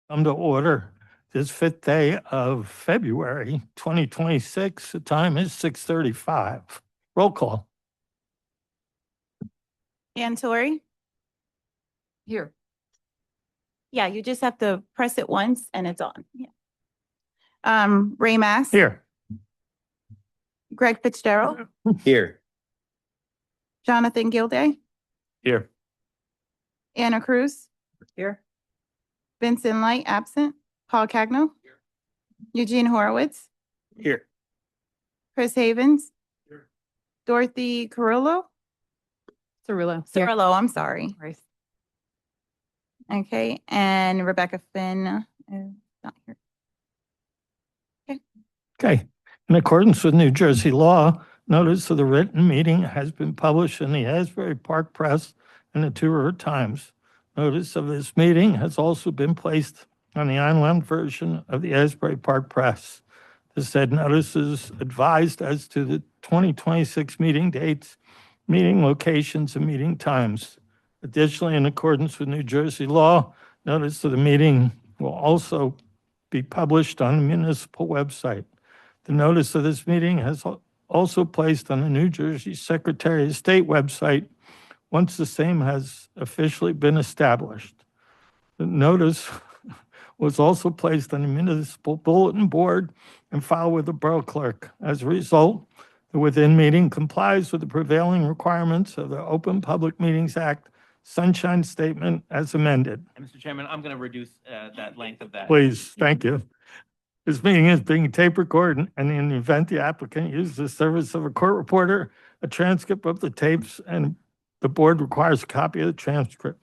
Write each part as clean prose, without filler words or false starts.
Come to order this fifth day of February 2026. The time is 6:35. Roll call. Ann Torrey? Here. Yeah, you just have to press it once and it's on. Yeah. Ray Mass? Here. Greg Fitzgerald? Here. Jonathan Gilday? Here. Anna Cruz? Here. Vincent Light, absent. Paul Cagno? Eugene Horowitz? Here. Chris Havens? Here. Dorothy Carrillo? Cirillo. Cirillo, I'm sorry. Okay, and Rebecca Finn is not here. Okay. In accordance with New Jersey law, notice of the written meeting has been published in the Asbury Park Press and the Two River Times. Notice of this meeting has also been placed on the online version of the Asbury Park Press. The said notices advised as to the 2026 meeting dates, meeting locations, and meeting times. Additionally, in accordance with New Jersey law, notice of the meeting will also be published on the municipal website. The notice of this meeting has also placed on the New Jersey Secretary of State website once the same has officially been established. The notice was also placed on the municipal bulletin board and filed with the borough clerk. As a result, the within meeting complies with the prevailing requirements of the Open Public Meetings Act Sunshine Statement as amended. And Mr. Chairman, I'm going to reduce that length of that. Please, thank you. This meeting is being tape recorded, and in the event the applicant uses the service of a court reporter, a transcript of the tapes, and the board requires a copy of the transcript.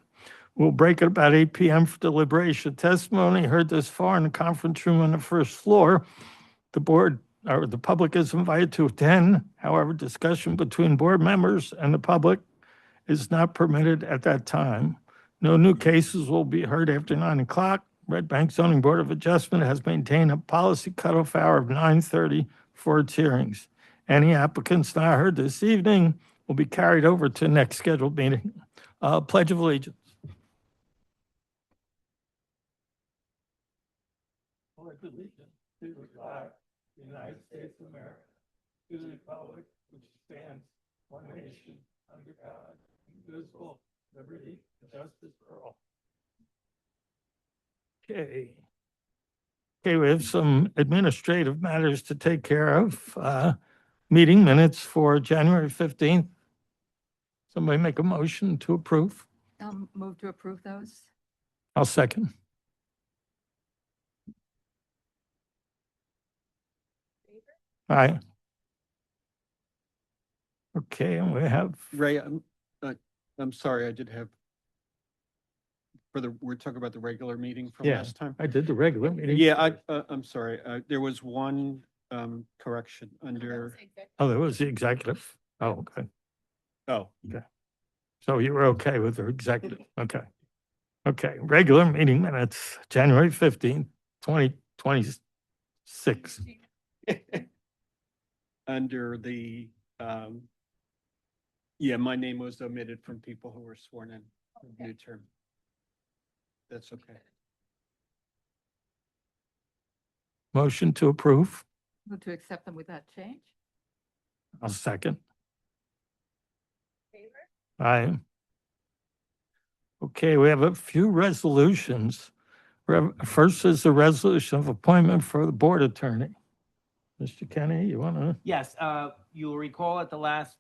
We'll break at about 8 p.m. for deliberation. Testimony heard this far in the conference room on the first floor. The board or the public is invited to attend. However, discussion between board members and the public is not permitted at that time. No new cases will be heard after 9 o'clock. Red Bank Zoning Board of Adjustment has maintained a policy cutoff hour of 9:30 for its hearings. Any applicants not heard this evening will be carried over to the next scheduled meeting. Pledge of Allegiance. Pledge allegiance to the flag of the United States of America, to the republic which stands one nation under God, indivisible, liberty, and justice for all. Okay. Okay, we have some administrative matters to take care of. Meeting minutes for January 15th. Somebody make a motion to approve. Move to approve those. I'll second. Aye. Okay, and we have, Ray, I'm sorry, I did have we're talking about the regular meeting from Yeah. last time. I did the regular meeting. Yeah, I'm sorry. There was one correction under, Oh, there was the executive. Oh, okay. oh, So you were okay with the executive? Okay. Okay, regular meeting minutes, January 15th, 2026. under the, yeah, my name was omitted from people who were sworn in, new term. That's okay. Motion to approve. Move to accept them with that change. I'll second. Aye. Okay, we have a few resolutions. First is the resolution of appointment for the board attorney. Mr. Kenny, you want to? Yes, you'll recall at the last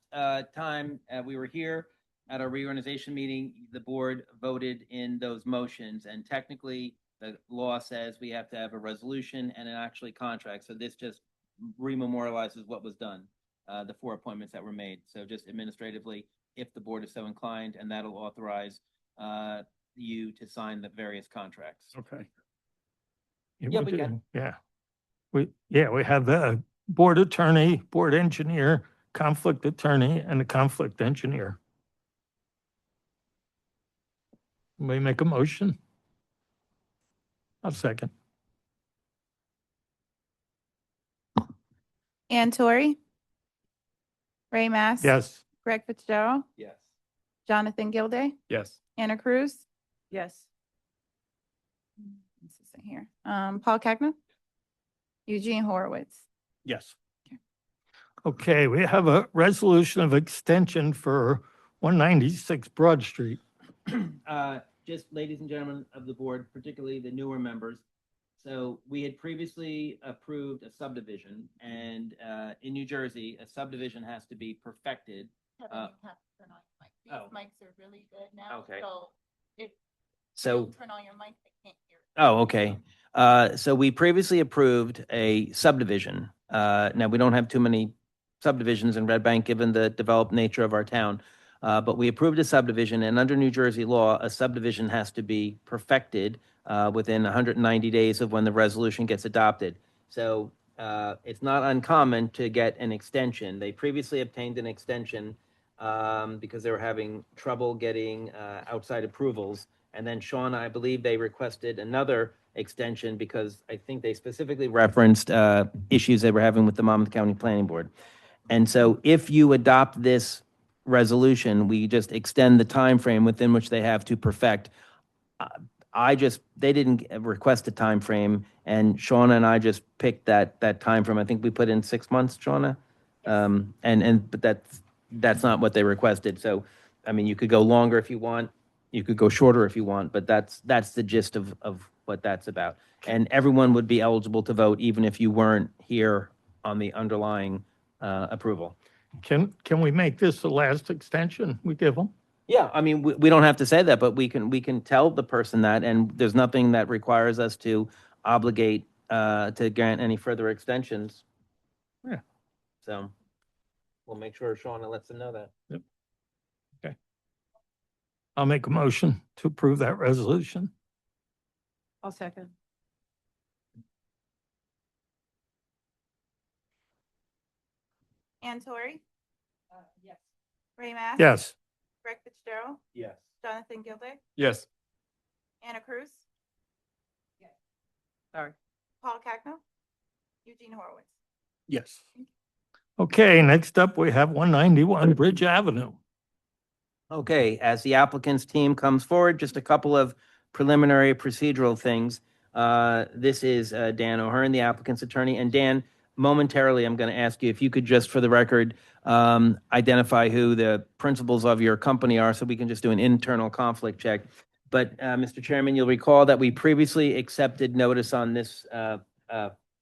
time we were here at our reorganization meeting, the board voted in those motions, and technically the law says we have to have a resolution and an actually contract. So this just rememorializes what was done, the 4 appointments that were made. So just administratively, if the board is so inclined, and that'll authorize you to sign the various contracts. Okay. Yeah, we got- Yeah. We have the board attorney, board engineer, conflict attorney, and the conflict engineer. May make a motion? I'll second. Ann Torrey? Ray Mass? Yes. Greg Fitzgerald? Yes. Jonathan Gilday? Yes. Anna Cruz? Yes. wasn't here. Paul Cagnon? Eugene Horowitz? Yes. Okay, we have a resolution of extension for 196 Broad Street. Just ladies and gentlemen of the board, particularly the newer members. So we had previously approved a subdivision, and in New Jersey, a subdivision has to be perfected. Kevin, Uh, you have to turn on your mic. These oh. mics are really good now. Okay. So if So. you turn on your mic, they can't hear. Oh, okay. So we previously approved a subdivision. Now, we don't have too many subdivisions in Red Bank, given the developed nature of our town. But we approved a subdivision, and under New Jersey law, a subdivision has to be perfected within 190 days of when the resolution gets adopted. So it's not uncommon to get an extension. They previously obtained an extension because they were having trouble getting outside approvals. And then Sean, I believe they requested another extension because I think they specifically referenced issues they were having with the Monmouth County Planning Board. And so if you adopt this resolution, we just extend the time frame within which they have to perfect. They didn't request a time frame, and Shauna and I just picked that time frame. I think we put in 6 months, Shauna. But that's not what they requested. So, I mean, you could go longer if you want. You could go shorter if you want, but that's the gist of what that's about. And everyone would be eligible to vote, even if you weren't here on the underlying approval. Can we make this the last extension we give them? Yeah, I mean, we don't have to say that, but we can tell the person that, and there's nothing that requires us to obligate to grant any further extensions. Yeah. So we'll make sure Shauna lets them know that. I'll make a motion to approve that resolution. I'll second. Ann Torrey? Yes. Ray Mack? Yes. Greg Fitzgerald? Yes. Jonathan Gilday? Yes. Anna Cruz? Sorry. Paul Cagnon? Eugene Horowitz? Yes. Okay, next up, we have 191 Bridge Avenue. Okay, as the applicant's team comes forward, just a couple of preliminary procedural things. This is Dan O'Hearn, the applicant's attorney. And Dan, momentarily, I'm going to ask you if you could just, for the record, identify who the principals of your company are so we can just do an internal conflict check. But, Mr. Chairman, you'll recall that we previously accepted notice on this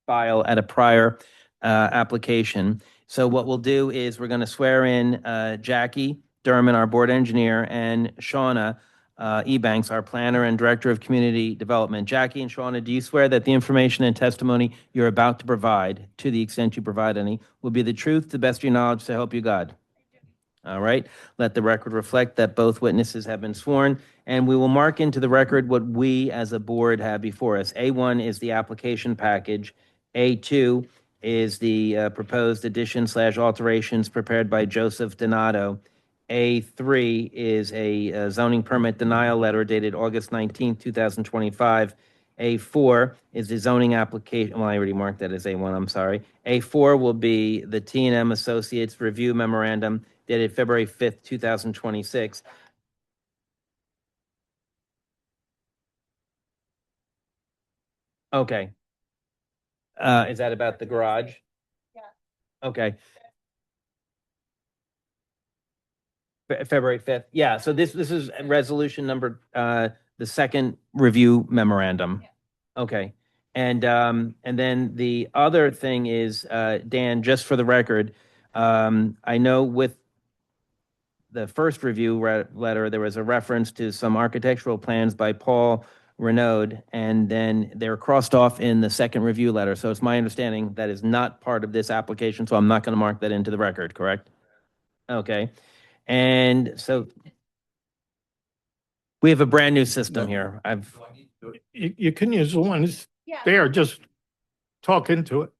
file at a prior application. So what we'll do is we're going to swear in Jackie Derman, our board engineer, and Shauna Ebanks, our planner and director of community development. Jackie and Shauna, do you swear that the information and testimony you're about to provide, to the extent you provide any, will be the truth, to the best of your knowledge, so help you God? All right. Let the record reflect that both witnesses have been sworn, and we will mark into the record what we as a board have before us. A1 is the application package. A2 is the proposed addition/alterations prepared by Joseph Donato. A3 is a zoning permit denial letter dated August 19th, 2025. A4 is the zoning application. Well, I already marked that as A1, I'm sorry. A4 will be the T&M Associates Review Memorandum dated February 5th, 2026. Okay. Is that about the garage? Yeah. Okay. February 5th. Yeah, so this is resolution number, the second review memorandum. Yeah. Okay. And then the other thing is, Dan, just for the record, I know with the first review letter, there was a reference to some architectural plans by Paul Renaud, and then they're crossed off in the second review letter. So it's my understanding that is not part of this application, so I'm not going to mark that into the record, correct? Okay. And so we have a brand new system here. You can use the ones Yeah. there, just talk into it.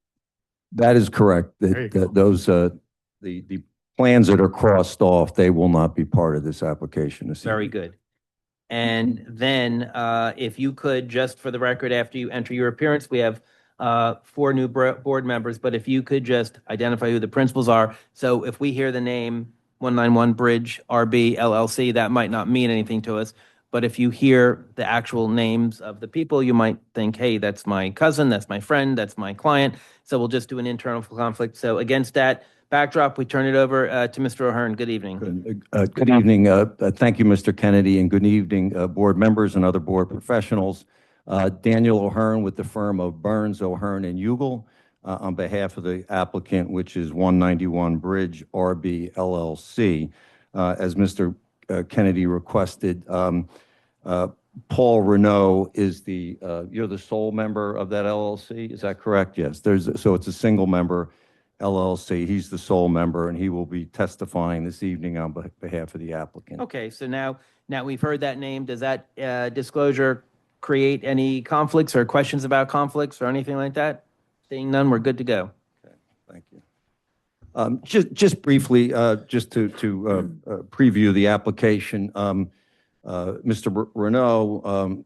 That is correct. There you go. Those, the plans that are crossed off, they will not be part of this application this Very evening. good. And then if you could, just for the record, after you enter your appearance, we have 4 new board members, but if you could just identify who the principals are. So if we hear the name 191 Bridge RB LLC, that might not mean anything to us. But if you hear the actual names of the people, you might think, hey, that's my cousin, that's my friend, that's my client. So we'll just do an internal conflict. So against that backdrop, we turn it over to Mr. O'Hearn. Good evening. Good evening. Thank you, Mr. Kennedy, and good evening, board members and other board professionals. Daniel O'Hearn with the firm of Burns, O'Hearn, and Ugal on behalf of the applicant, which is 191 Bridge RB LLC. As Mr. Kennedy requested, Paul Renault is you're the sole member of that LLC, is that correct? Yes, so it's a single member LLC. He's the sole member, and he will be testifying this evening on behalf of the applicant. Okay, so now we've heard that name. Does that disclosure create any conflicts or questions about conflicts or anything like that? Seeing none, we're good to go. Okay, thank you. Just briefly, just to preview the application, Mr. Renault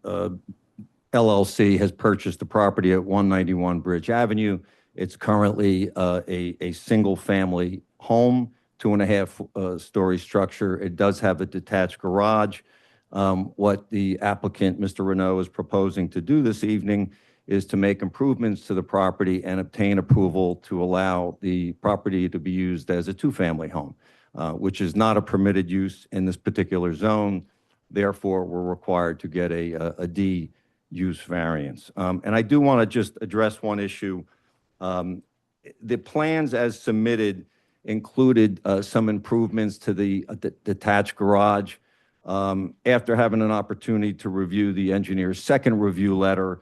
LLC has purchased the property at 191 Bridge Avenue. It's currently a single-family home, 2.5-story structure. It does have a detached garage. What the applicant, Mr. Renault, is proposing to do this evening is to make improvements to the property and obtain approval to allow the property to be used as a two-family home, which is not a permitted use in this particular zone. Therefore, we're required to get a D use variance. And I do want to just address one issue. The plans as submitted included some improvements to the detached garage. After having an opportunity to review the engineer's second review letter,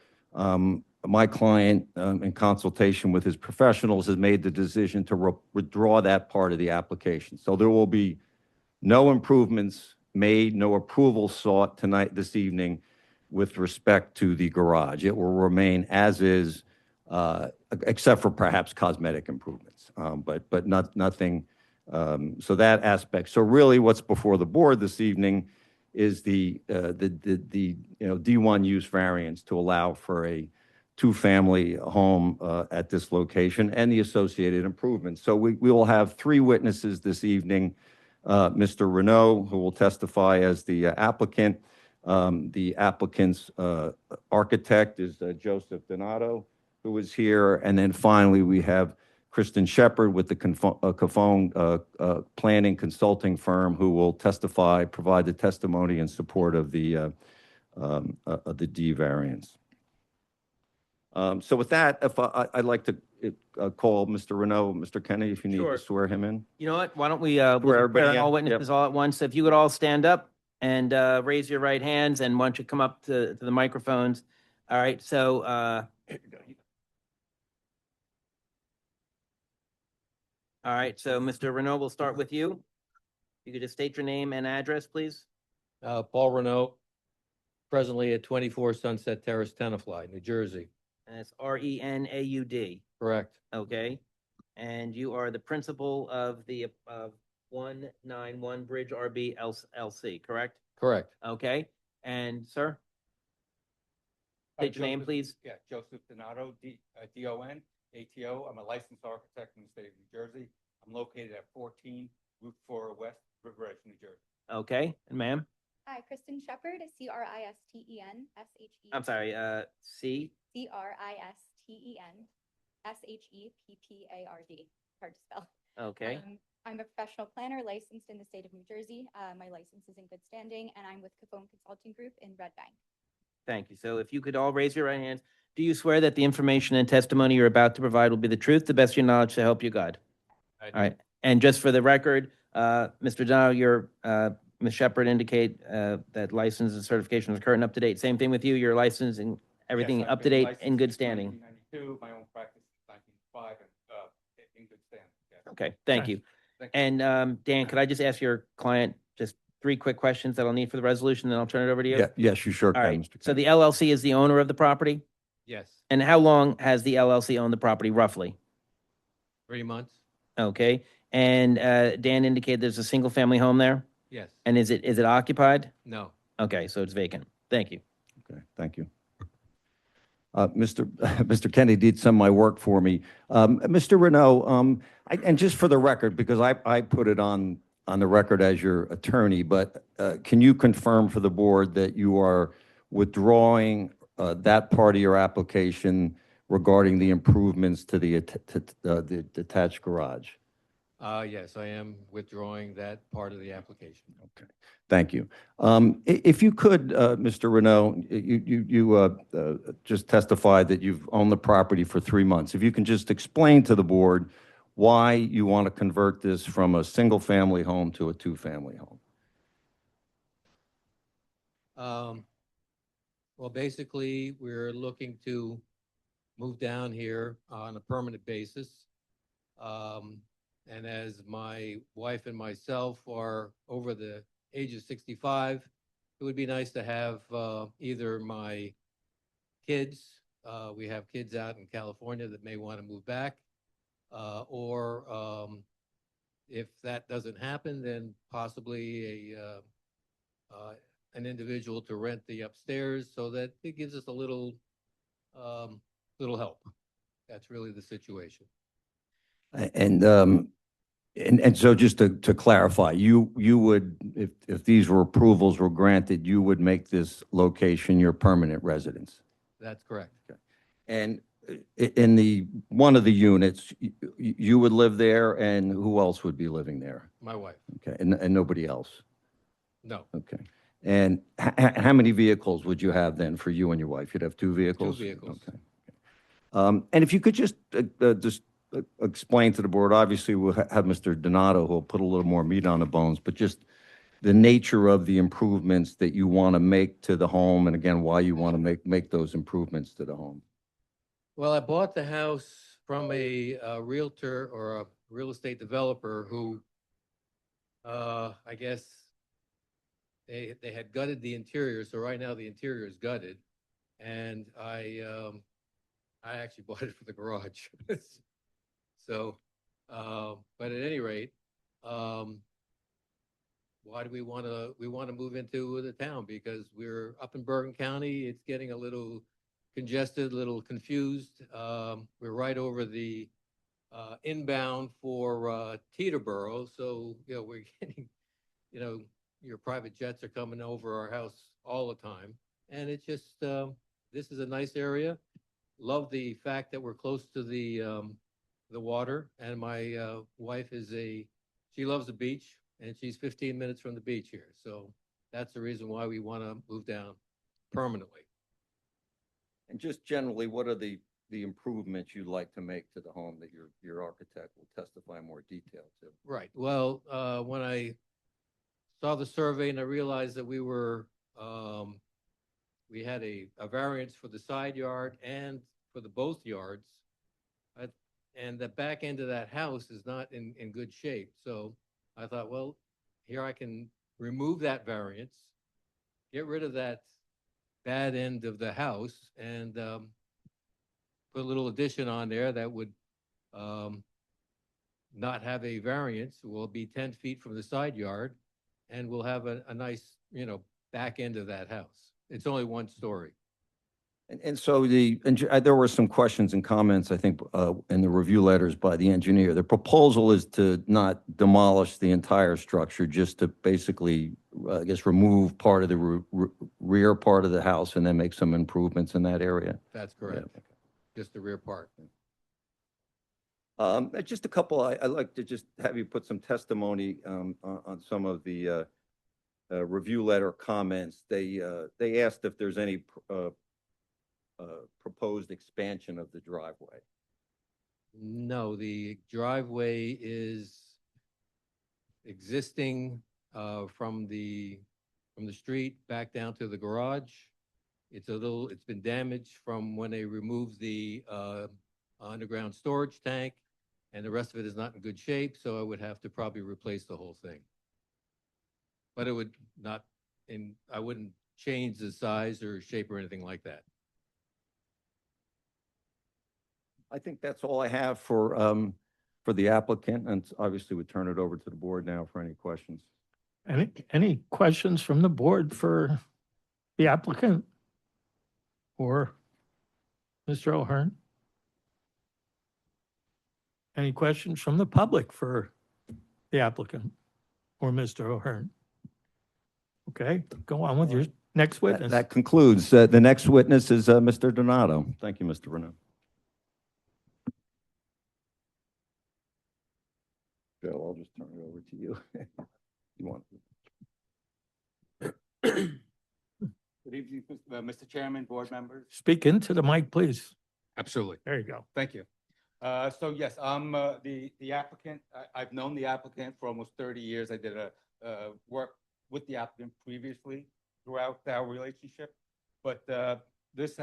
my client, in consultation with his professionals, has made the decision to withdraw that part of the application. So there will be no improvements made, no approval sought this evening with respect to the garage. It will remain as is, except for perhaps cosmetic improvements, but nothing. So that aspect. So really, what's before the board this evening is the D1 use variance to allow for a two-family home at this location and the associated improvements. So we will have three witnesses this evening. Mr. Renault, who will testify as the applicant. The applicant's architect is Joseph Donato, who is here. And then finally, we have Kristen Shepard with the Cofone planning consulting firm, who will provide the testimony in support of the D variance. So with that, I'd like to call Mr. Renault, Mr. Kennedy, if you need Sure. to swear him in. You know what? Why don't we everybody in. all witnesses all at once? If you could all stand up and raise your right hands, and why don't you come up to the microphones? All right. So all right. So Mr. Renault, we'll start with you. You could just state your name and address, please. Paul Renault, presently at 24 Sunset Terrace, Tenafly, New Jersey. And it's Renaud. Correct. Okay. And you are the principal of the 191 Bridge RB LC, correct? Correct. Okay. And sir, state your name, please. Yeah, Joseph Donato, D-O-N-A-T-O. I'm a licensed architect in the state of New Jersey. I'm located at 14 Route 4 West, River Edge, New Jersey. Okay. And ma'am? Hi, Kristen Shepard, C-R-I-S-T-E-N-S-H-E. I'm sorry, C? C-R-I-S-T-E-N-S-H-E-P-P-A-R-D. Hard to spell. Okay. I'm a professional planner licensed in the state of New Jersey. My license is in good standing, and I'm with Cofone Consulting Group in Red Bank. Thank you. So if you could all raise your right hands. Do you swear that the information and testimony you're about to provide will be the truth, the best of your knowledge, to help you God? All right. And just for the record, Mr. Donato, Ms. Shepard indicate that license and certification is current and up to date. Same thing with you, your license and everything Yes, I've up to been date, licensed in good since standing. 1992, my own practice since 1905, and in good standing. Yes. Okay, thank you. Thank you. And Dan, could I just ask your client just 3 quick questions that I'll need for the resolution, then I'll turn it over to you? Yeah, yes, you sure All can, right. Mr. So Kennedy. the LLC is the owner of the property? Yes. And how long has the LLC owned the property roughly? 3 months. Okay. And Dan indicated there's a single family home there? Yes. And is it occupied? No. Okay, so it's vacant. Thank you. Okay, thank you. Mr. Kennedy did some of my work for me. Mr. Renault, and just for the record, because I put it on on the record as your attorney, but can you confirm for the board that you are withdrawing that part of your application regarding the improvements to the detached garage? Yes, I am withdrawing that part of the application. Okay, thank you. If you could, Mr. Renault, you just testified that you've owned the property for 3 months. If you can just explain to the board why you want to convert this from a single-family home to a two-family home. Well, basically, we're looking to move down here on a permanent basis. And as my wife and myself are over the age of 65, it would be nice to have either my kids, we have kids out in California that may want to move back, or if that doesn't happen, then possibly an individual to rent the upstairs, so that it gives us a little help. That's really the situation. And so just to clarify, you would, if these approvals were granted, you would make this location your permanent residence? That's correct. And in one of the units, you would live there, and who else would be living there? My wife. Okay, and nobody else? No, Okay. And how many vehicles would you have then for you and your wife? You'd have 2 vehicles? 2 vehicles. Okay. And if you could just explain to the board, obviously we'll have Mr. Donato who'll put a little more meat on the bones, but just the nature of the improvements that you want to make to the home, and again, why you want to make those improvements to the home. well, I bought the house from a realtor or a real estate developer who, I guess, they had gutted the interior, so right now the interior is gutted, and I actually bought it for the garage. So, but at any rate, why do we want to move into the town? Because we're up in Bergen County. It's getting a little congested, a little confused. We're right over the inbound for Teterboro, so we're getting, your private jets are coming over our house all the time, and it's just this is a nice area. Love the fact that we're close to the water, and my wife she loves the beach, and she's 15 minutes from the beach here. So that's the reason why we want to move down permanently. And just generally, what are the improvements you'd like to make to the home that your architect will testify in more detail to? Right. Well, when I saw the survey and I realized that we had a variance for the side yard and for both yards, and the back end of that house is not in good shape. So I thought, well, here I can remove that variance, get rid of that bad end of the house, and put a little addition on there that would not have a variance. Will be 10 feet from the side yard, and we'll have a nice, back end of that house. It's only 1 story. And so there were some questions and comments, I think, in the review letters by the engineer. The proposal is to not demolish the entire structure, just to basically, I guess, remove part of the rear part of the house and then make some improvements in that area. That's correct. Yeah. Just the rear part. Just a couple, I'd like to just have you put some testimony on some of the review letter comments. They asked if there's any proposed expansion of the driveway. No, the driveway is existing from the street back down to the garage. It's been damaged from when they removed the underground storage tank, and the rest of it is not in good shape, so I would have to probably replace the whole thing. But it would not, I wouldn't change the size or shape or anything like that. I think that's all I have for the applicant, and obviously we turn it over to the board now for any questions. Any questions from the board for the applicant or Mr. O'Hearn? Any questions from the public for the applicant or Mr. O'Hearn. Okay, go on with your next That witness. that concludes. The next witness is Mr. Donato. Thank you, Mr. Renaud. Joe, I'll just turn it over to you. You want? Good evening, Mr. Chairman, board members. Speak into the mic, please. Absolutely. There you go. Thank you. So yes, I'm the applicant. I've known the applicant for almost 30 years. I did work with the applicant previously throughout our relationship. But this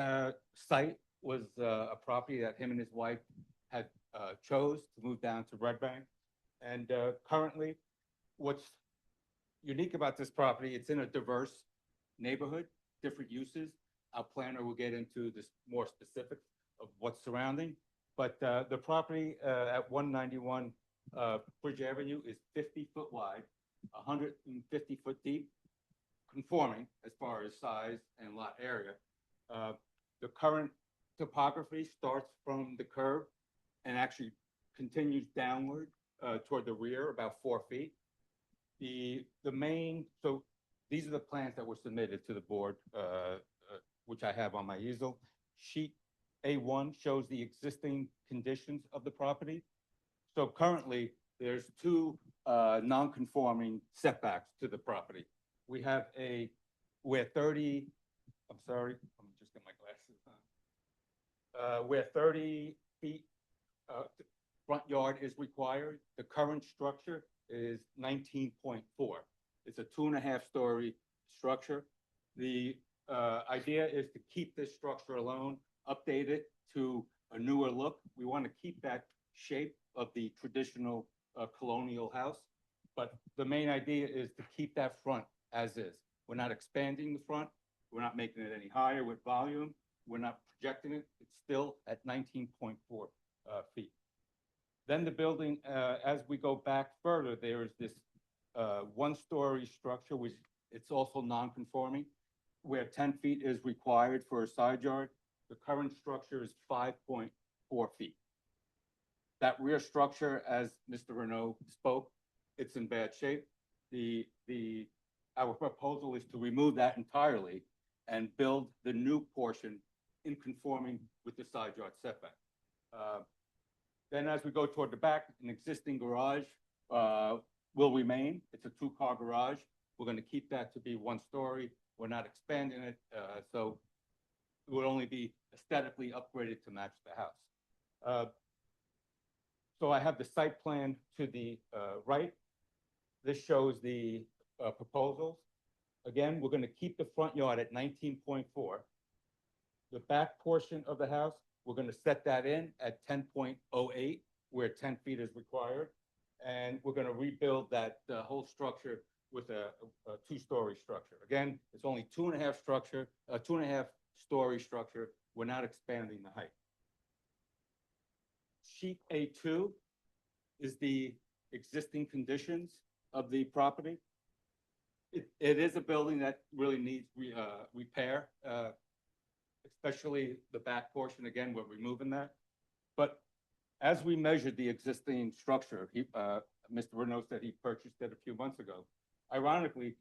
site was a property that him and his wife had chose to move down to Red Bank. And currently, what's unique about this property, it's in a diverse neighborhood, different uses. Our planner will get into this more specifics of what's surrounding. But the property at 191 Bridge Avenue is 50-foot wide, 150-foot deep, conforming as far as size and lot area. The current topography starts from the curb and actually continues downward toward the rear about 4 feet. So these are the plans that were submitted to the board, which I have on my easel. Sheet A1 shows the existing conditions of the property. So currently, there's two non-conforming setbacks to the property. We have where 30 feet front yard is required. The current structure is 19.4. It's a 2.5-story structure. The idea is to keep this structure alone, update it to a newer look. We want to keep that shape of the traditional colonial house, but the main idea is to keep that front as is. We're not expanding the front. We're not making it any higher with volume. We're not projecting it. It's still at 19.4 feet. Then the building, as we go back further, there is this 1-story structure, which it's also non-conforming, where 10 feet is required for a side yard. The current structure is 5.4 feet. That rear structure, as Mr. Renaud spoke, it's in bad shape. Our proposal is to remove that entirely and build the new portion in conforming with the side yard setback. Then as we go toward the back, an existing garage will remain. It's a 2-car garage. We're going to keep that to be 1-story. We're not expanding it, so it would only be aesthetically upgraded to match the house. So I have the site plan to the right. This shows the proposals. Again, we're going to keep the front yard at 19.4. The back portion of the house, we're going to set that in at 10.08, where 10 feet is required. And we're going to rebuild that whole structure with a 2-story structure. Again, it's only 2.5-story structure. We're not expanding the height. Sheet A2 is the existing conditions of the property. It is a building that really needs repair, especially the back portion. Again, we're removing that. But as we measured the existing structure, Mr. Renaud said he purchased it a few months ago. Ironically,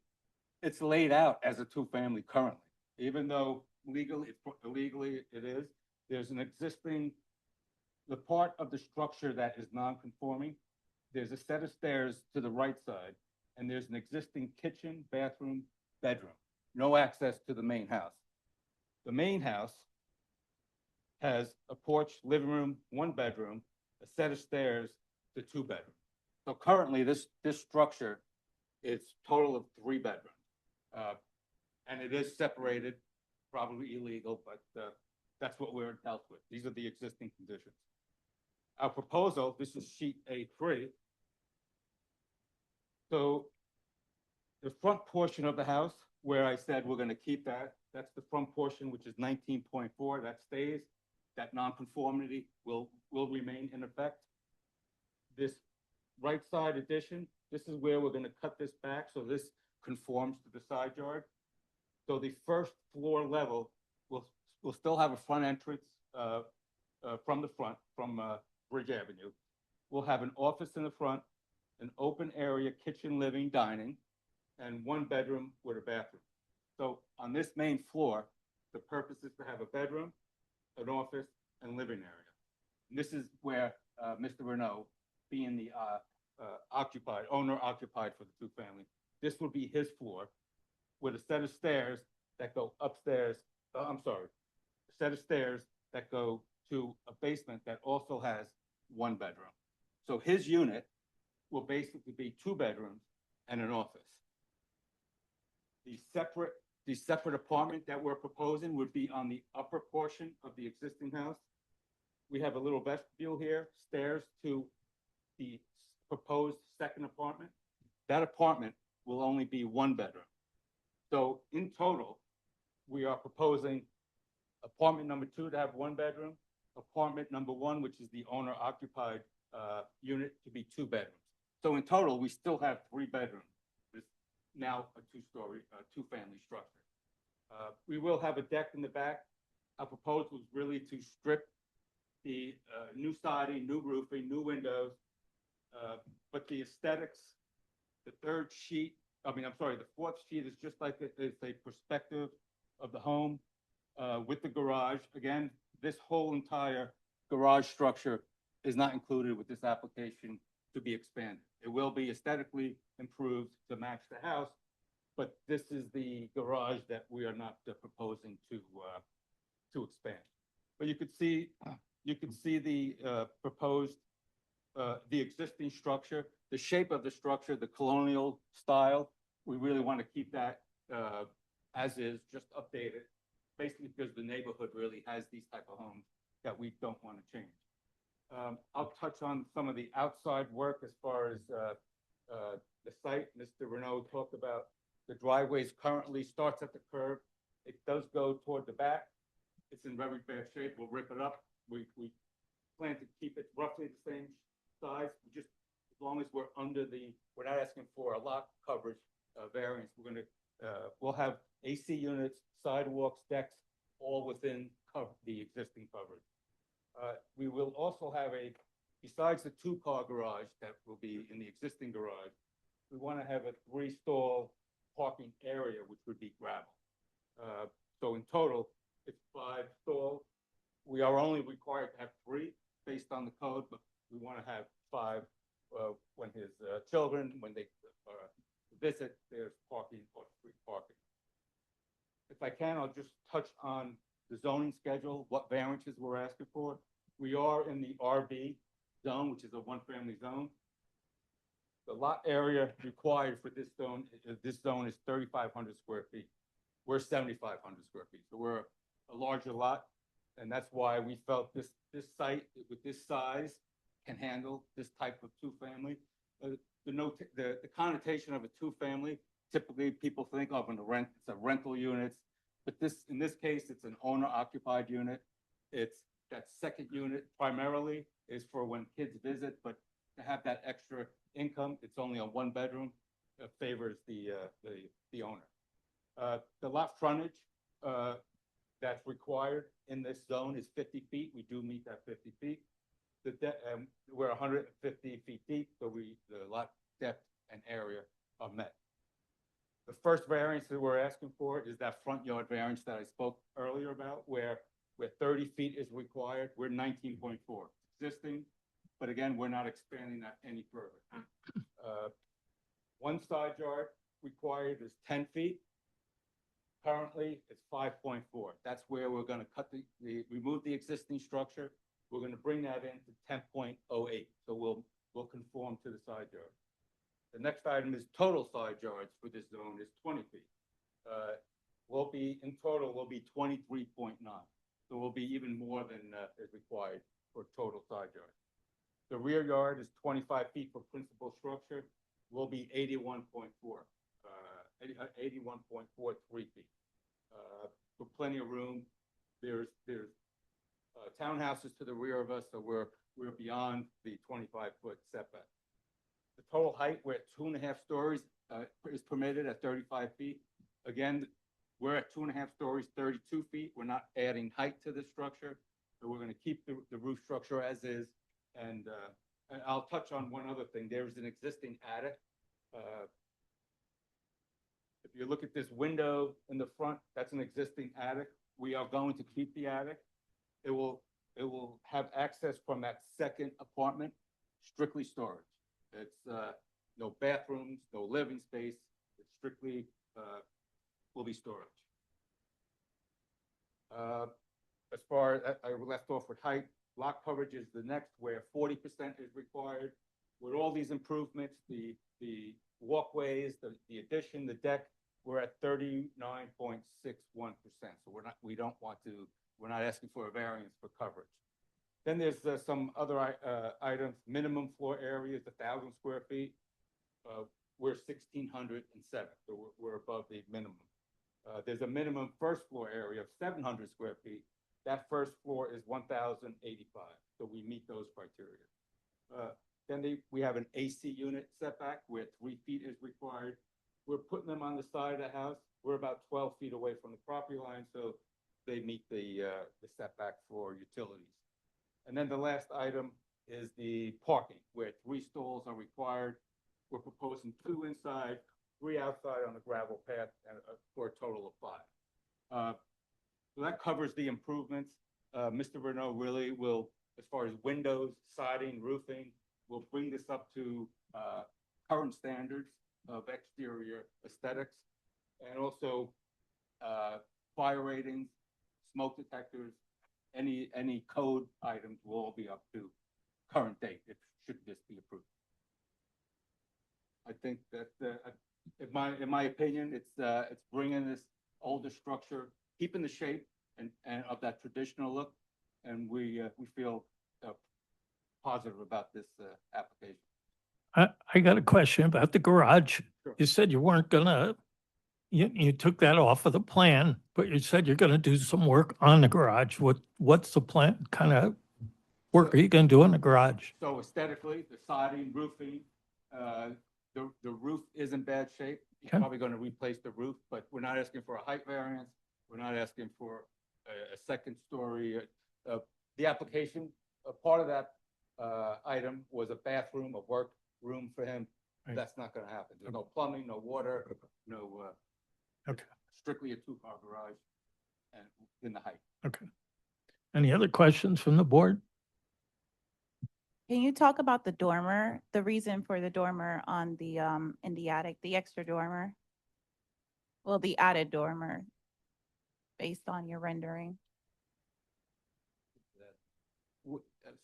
it's laid out as a 2-family currently, even though illegally it is. There's an existing, the part of the structure that is non-conforming, there's a set of stairs to the right side, and there's an existing kitchen, bathroom, bedroom, no access to the main house. The main house has a porch, living room, 1 bedroom, a set of stairs to 2 bedrooms. So currently, this structure is total of 3 bedrooms. And it is separated, probably illegal, but that's what we're dealt with. These are the existing conditions. Our proposal, this is sheet A3. So the front portion of the house, where I said we're going to keep that, that's the front portion, which is 19.4, that stays. That nonconformity will remain in effect. This right side addition, this is where we're going to cut this back, so this conforms to the side yard. So the first floor level will still have a front entrance from the front, from Bridge Avenue. We'll have an office in the front, an open area kitchen, living, dining, and one bedroom with a bathroom. So on this main floor, the purpose is to have a bedroom, an office, and living area. And this is where Mr. Renault, being the owner occupied for the two-family, this would be his floor with a set of stairs that go upstairs, a set of stairs that go to a basement that also has one bedroom. So his unit will basically be two bedrooms and an office. The separate apartment that we're proposing would be on the upper portion of the existing house. We have a little vestibule here, stairs to the proposed second apartment. That apartment will only be one bedroom. So in total, we are proposing apartment number 2 to have one bedroom, apartment number 1, which is the owner occupied unit, to be 2 bedrooms. So in total, we still have 3 bedrooms. It's now a two-story, two-family structure. We will have a deck in the back. Our proposal was really to strip the new siding, new roofing, new windows, but the aesthetics, the fourth sheet is just like it's a perspective of the home with the garage. Again, this whole entire garage structure is not included with this application to be expanded. It will be aesthetically improved to match the house, but this is the garage that we are not proposing to expand. But you could see the proposed, the existing structure, the shape of the structure, the colonial style. We really want to keep that as is, just updated, basically because the neighborhood really has these type of homes that we don't want to change. I'll touch on some of the outside work as far as the site. Mr. Renault talked about the driveways currently starts at the curb. It does go toward the back. It's in very bad shape. We'll rip it up. We plan to keep it roughly the same size. We just, as long as we're we're not asking for a lot coverage variance. We'll have AC units, sidewalks, decks, all within the existing coverage. We will also have besides the 2-car garage that will be in the existing garage, we want to have a 3-stall parking area, which would be gravel. So in total, it's 5 stalls. We are only required to have 3 based on the code, but we want to have 5 when his children, when they visit, there's parking or street parking. If I can, I'll just touch on the zoning schedule, what variances we're asking for. We are in the RB zone, which is a 1-family zone. The lot area required for this zone is 3,500 square feet. We're 7,500 square feet, so we're a larger lot, and that's why we felt this site with this size can handle this type of 2-family. The connotation of a 2-family, typically people think of it's a rental units, but in this case, it's an owner-occupied unit. It's that second unit primarily is for when kids visit, but to have that extra income, it's only a 1-bedroom, favors the owner. The lot frontage that's required in this zone is 50 feet. We do meet that 50 feet. We're 150 feet deep, so the lot depth and area are met. The first variance that we're asking for is that front yard variance that I spoke earlier about, where 30 feet is required. We're 19.4 existing, but again, we're not expanding that any further. One side yard required is 10 feet. Currently, it's 5.4. That's where we're going to remove the existing structure. We're going to bring that into 10.08. So we'll conform to the side yard. The next item is total side yards for this zone is 20 feet. In total, will be 23.9. So we'll be even more than is required for total side yard. The rear yard is 25 feet for principal structure. Will be 81.4, 81.43 feet. For plenty of room. There's townhouses to the rear of us, so we're beyond the 25-foot setback. The total height, we're at 2.5 stories, is permitted at 35 feet. Again, we're at 2.5 stories, 32 feet. We're not adding height to the structure, so we're going to keep the roof structure as is. And And I'll touch on one other thing. There is an existing attic. If you look at this window in the front, that's an existing attic. We are going to keep the attic. It will have access from that second apartment, strictly storage. It's, no bathrooms, no living space. It's strictly, will be storage. As far as I left off with height, lot coverage is the next, where 40% is required. With all these improvements, the walkways, the addition, the deck, we're at 39.61%. So we're not asking for a variance for coverage. Then there's some other items, minimum floor area is 1,000 square feet. We're 1,607, so we're above the minimum. There's a minimum first floor area of 700 square feet. That first floor is 1,085, so we meet those criteria. Then we have an AC unit setback where 3 feet is required. We're putting them on the side of the house. We're about 12 feet away from the property line, so they meet the setback for utilities. And then the last item is the parking, where 3 stalls are required. We're proposing 2 inside, 3 outside on the gravel path, and for a total of 5. So that covers the improvements. Mr. Renaud really will, as far as windows, siding, roofing, will bring this up to current standards of exterior aesthetics, and also fire ratings, smoke detectors, any code items will all be up to current date, should this be approved. I think that, in my opinion, it's bringing this older structure, keeping the shape and of that traditional look, and we feel positive about this application. I got a question about the garage. Sure. You said you weren't gonna, you took that off of the plan, but you said you're gonna do some work on the garage. What's the plan? Kind of work are you gonna do in the garage? So aesthetically, the siding, roofing, the roof is in bad shape. You're Okay. probably going to replace the roof, but we're not asking for a height variance. We're not asking for a second story. The application, a part of that item was a bathroom, a work room for him. Right. That's not going to happen. There's no plumbing, no water, no. Okay. Strictly a 2-car garage and in the height. Okay. Any other questions from the board? Can you talk about the dormer, the reason for the dormer on the, in the attic, the extra dormer? Well, the added dormer, based on your rendering.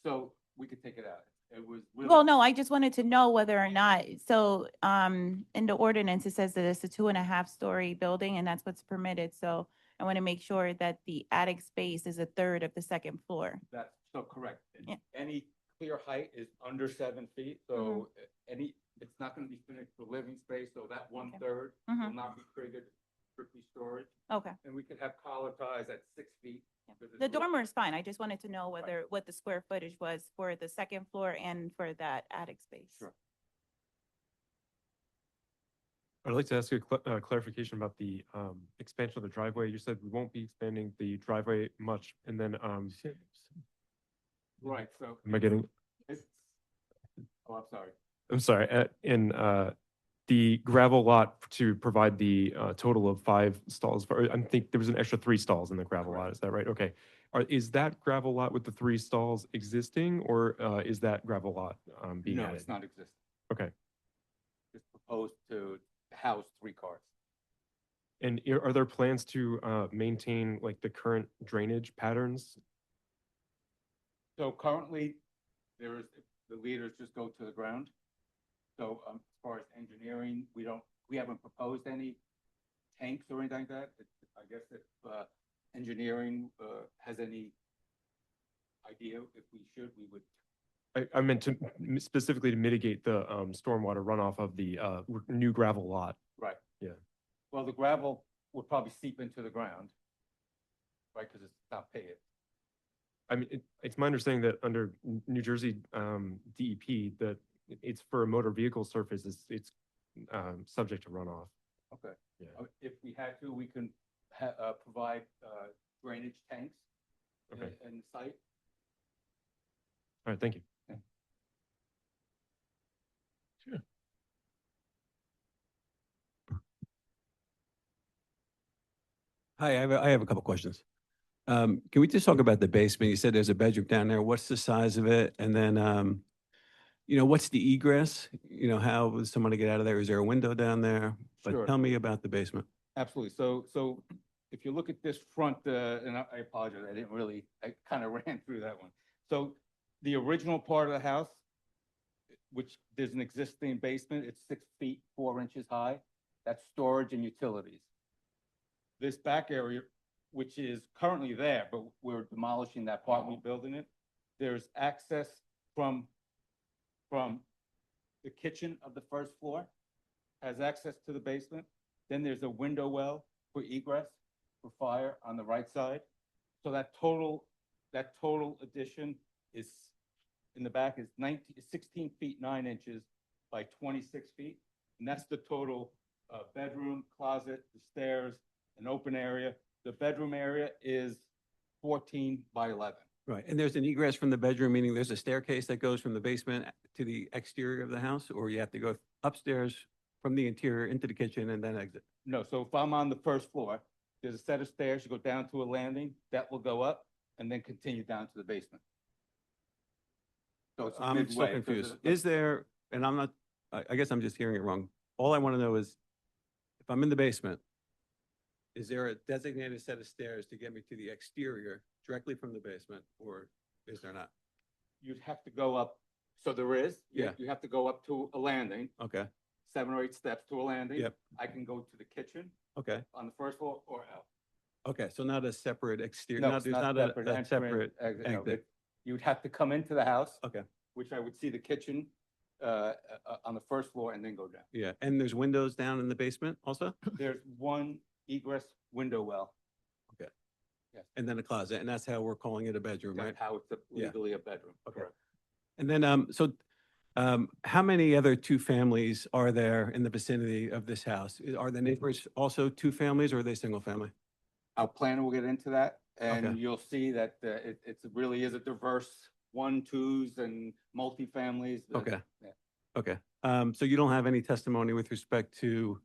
So we could take it out. It was really. Well, no, I just wanted to know whether or not, so, in the ordinance, it says that it's a 2.5-story building and that's what's permitted, so I want to make sure that the attic space is 1/3 of the second floor. That's so correct. Yeah. Any clear height is under 7 feet, so it's not gonna be finished for living space, so that 1/3 will Mhm. not be triggered strictly storage. Okay. And we could have collar ties at 6 feet. Yeah. because it's The real- dormer is fine. I just wanted to know what the square footage was for the second floor and for that attic space. Sure. I'd like to ask you a clarification about the expansion of the driveway. You said we won't be expanding the driveway much, and then, Right, so. am I getting, It's, oh, I'm sorry. I'm sorry, in the gravel lot to provide the total of 5 stalls, I think there was an extra 3 stalls in the gravel lot, is that right? Okay. Is that gravel lot with the 3 stalls existing, or is that gravel lot being No, added? it's not existing. Okay. It's proposed to house 3 cars. And are there plans to maintain like the current drainage patterns? So currently, the leaders just go to the ground. So as far as engineering, we haven't proposed any tanks or anything like that. I guess if engineering has any idea if we should, we would. I meant to specifically to mitigate the stormwater runoff of the new gravel lot. Right. Yeah. Well, the gravel would probably seep into the ground, right, because it's not paved. I mean, it's my understanding that under New Jersey DEP, that it's for a motor vehicle surface, it's subject to runoff. Okay. Yeah. If we had to, we can provide drainage tanks Okay. in the site. All right, thank you. Hi, I have a couple questions. Can we just talk about the basement? You said there's a bedroom down there. What's the size of it? And then, what's the egress? How was someone to get out of there? Is there a window down there? But Sure. tell me about the basement. Absolutely. So if you look at this front, and I apologize, I kind of ran through that one. So the original part of the house, which there's an existing basement, it's 6 feet, 4 inches high. That's storage and utilities. This back area, which is currently there, but we're demolishing that part, rebuilding it. There's access from the kitchen of the first floor, has access to the basement. Then there's a window well for egress, for fire on the right side. So that total addition is, in the back is 16 feet, 9 inches by 26 feet. And that's the total bedroom, closet, the stairs, an open area. The bedroom area is 14 by 11. Right. And there's an egress from the bedroom, meaning there's a staircase that goes from the basement to the exterior of the house, or you have to go upstairs from the interior into the kitchen and then exit? No, so if I'm on the first floor, there's a set of stairs, you go down to a landing, that will go up and then continue down to the basement. So it's I'm midway. so So confused. there's- Is there, and I'm not, I guess I'm just hearing it wrong. All I want to know is, if I'm in the basement, is there a designated set of stairs to get me to the exterior directly from the basement, or is there not? You'd have to go up, so there is. Yeah. You have to go up to a landing, Okay, 7 or 8 steps to a landing. Yep. I can go to the kitchen okay, on the first floor or out. okay. So not a separate exterior, No, it's there's not not a separate. Entrance, separate exit, no, exit. You would have to come into the house. Okay. Which I would see the kitchen on the first floor and then go down. Yeah, and there's windows down in the basement also? There's one egress window well. And then a closet, and that's how we're calling it a bedroom, right? That's how it's Yeah. legally a bedroom. Okay. Correct. And then, how many other two families are there in the vicinity of this house? Are the neighbors also two families, or are they single family? Our planner will get into that, Okay. and you'll see that it really is a diverse 1, 2s and multifamilies. Okay. Yeah. Okay, so you don't have any testimony with respect to,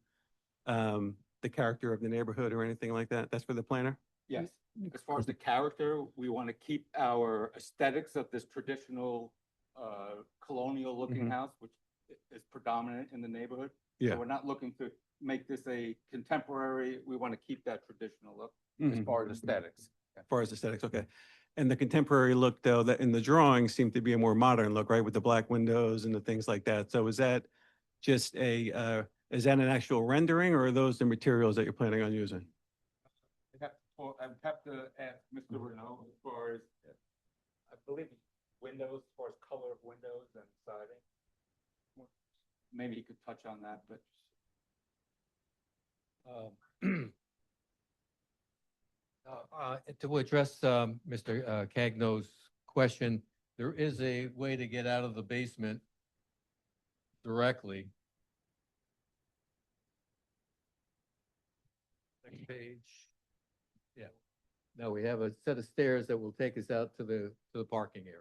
the character of the neighborhood or anything like that? That's for the planner? Yes. As far as the character, we want to keep our aesthetics of this traditional colonial looking Mhm. house, which is predominant in the neighborhood. Yeah. So we're not looking to make this a contemporary, we want to keep that traditional look as Mhm. far as aesthetics. As far as aesthetics, okay. And the contemporary look, though, that in the drawing seemed to be a more modern look, right, with the black windows and the things like that. So is that just is that an actual rendering, or are those the materials that you're planning on using? I would have to ask Mr. Renault as far as, I believe windows, as far as color of windows and siding. Maybe he could touch on that, but. To address Mr. Cagno's question, there is a way to get out of the basement directly. Next page. Yeah. No, we have a set of stairs that will take us out to the parking area,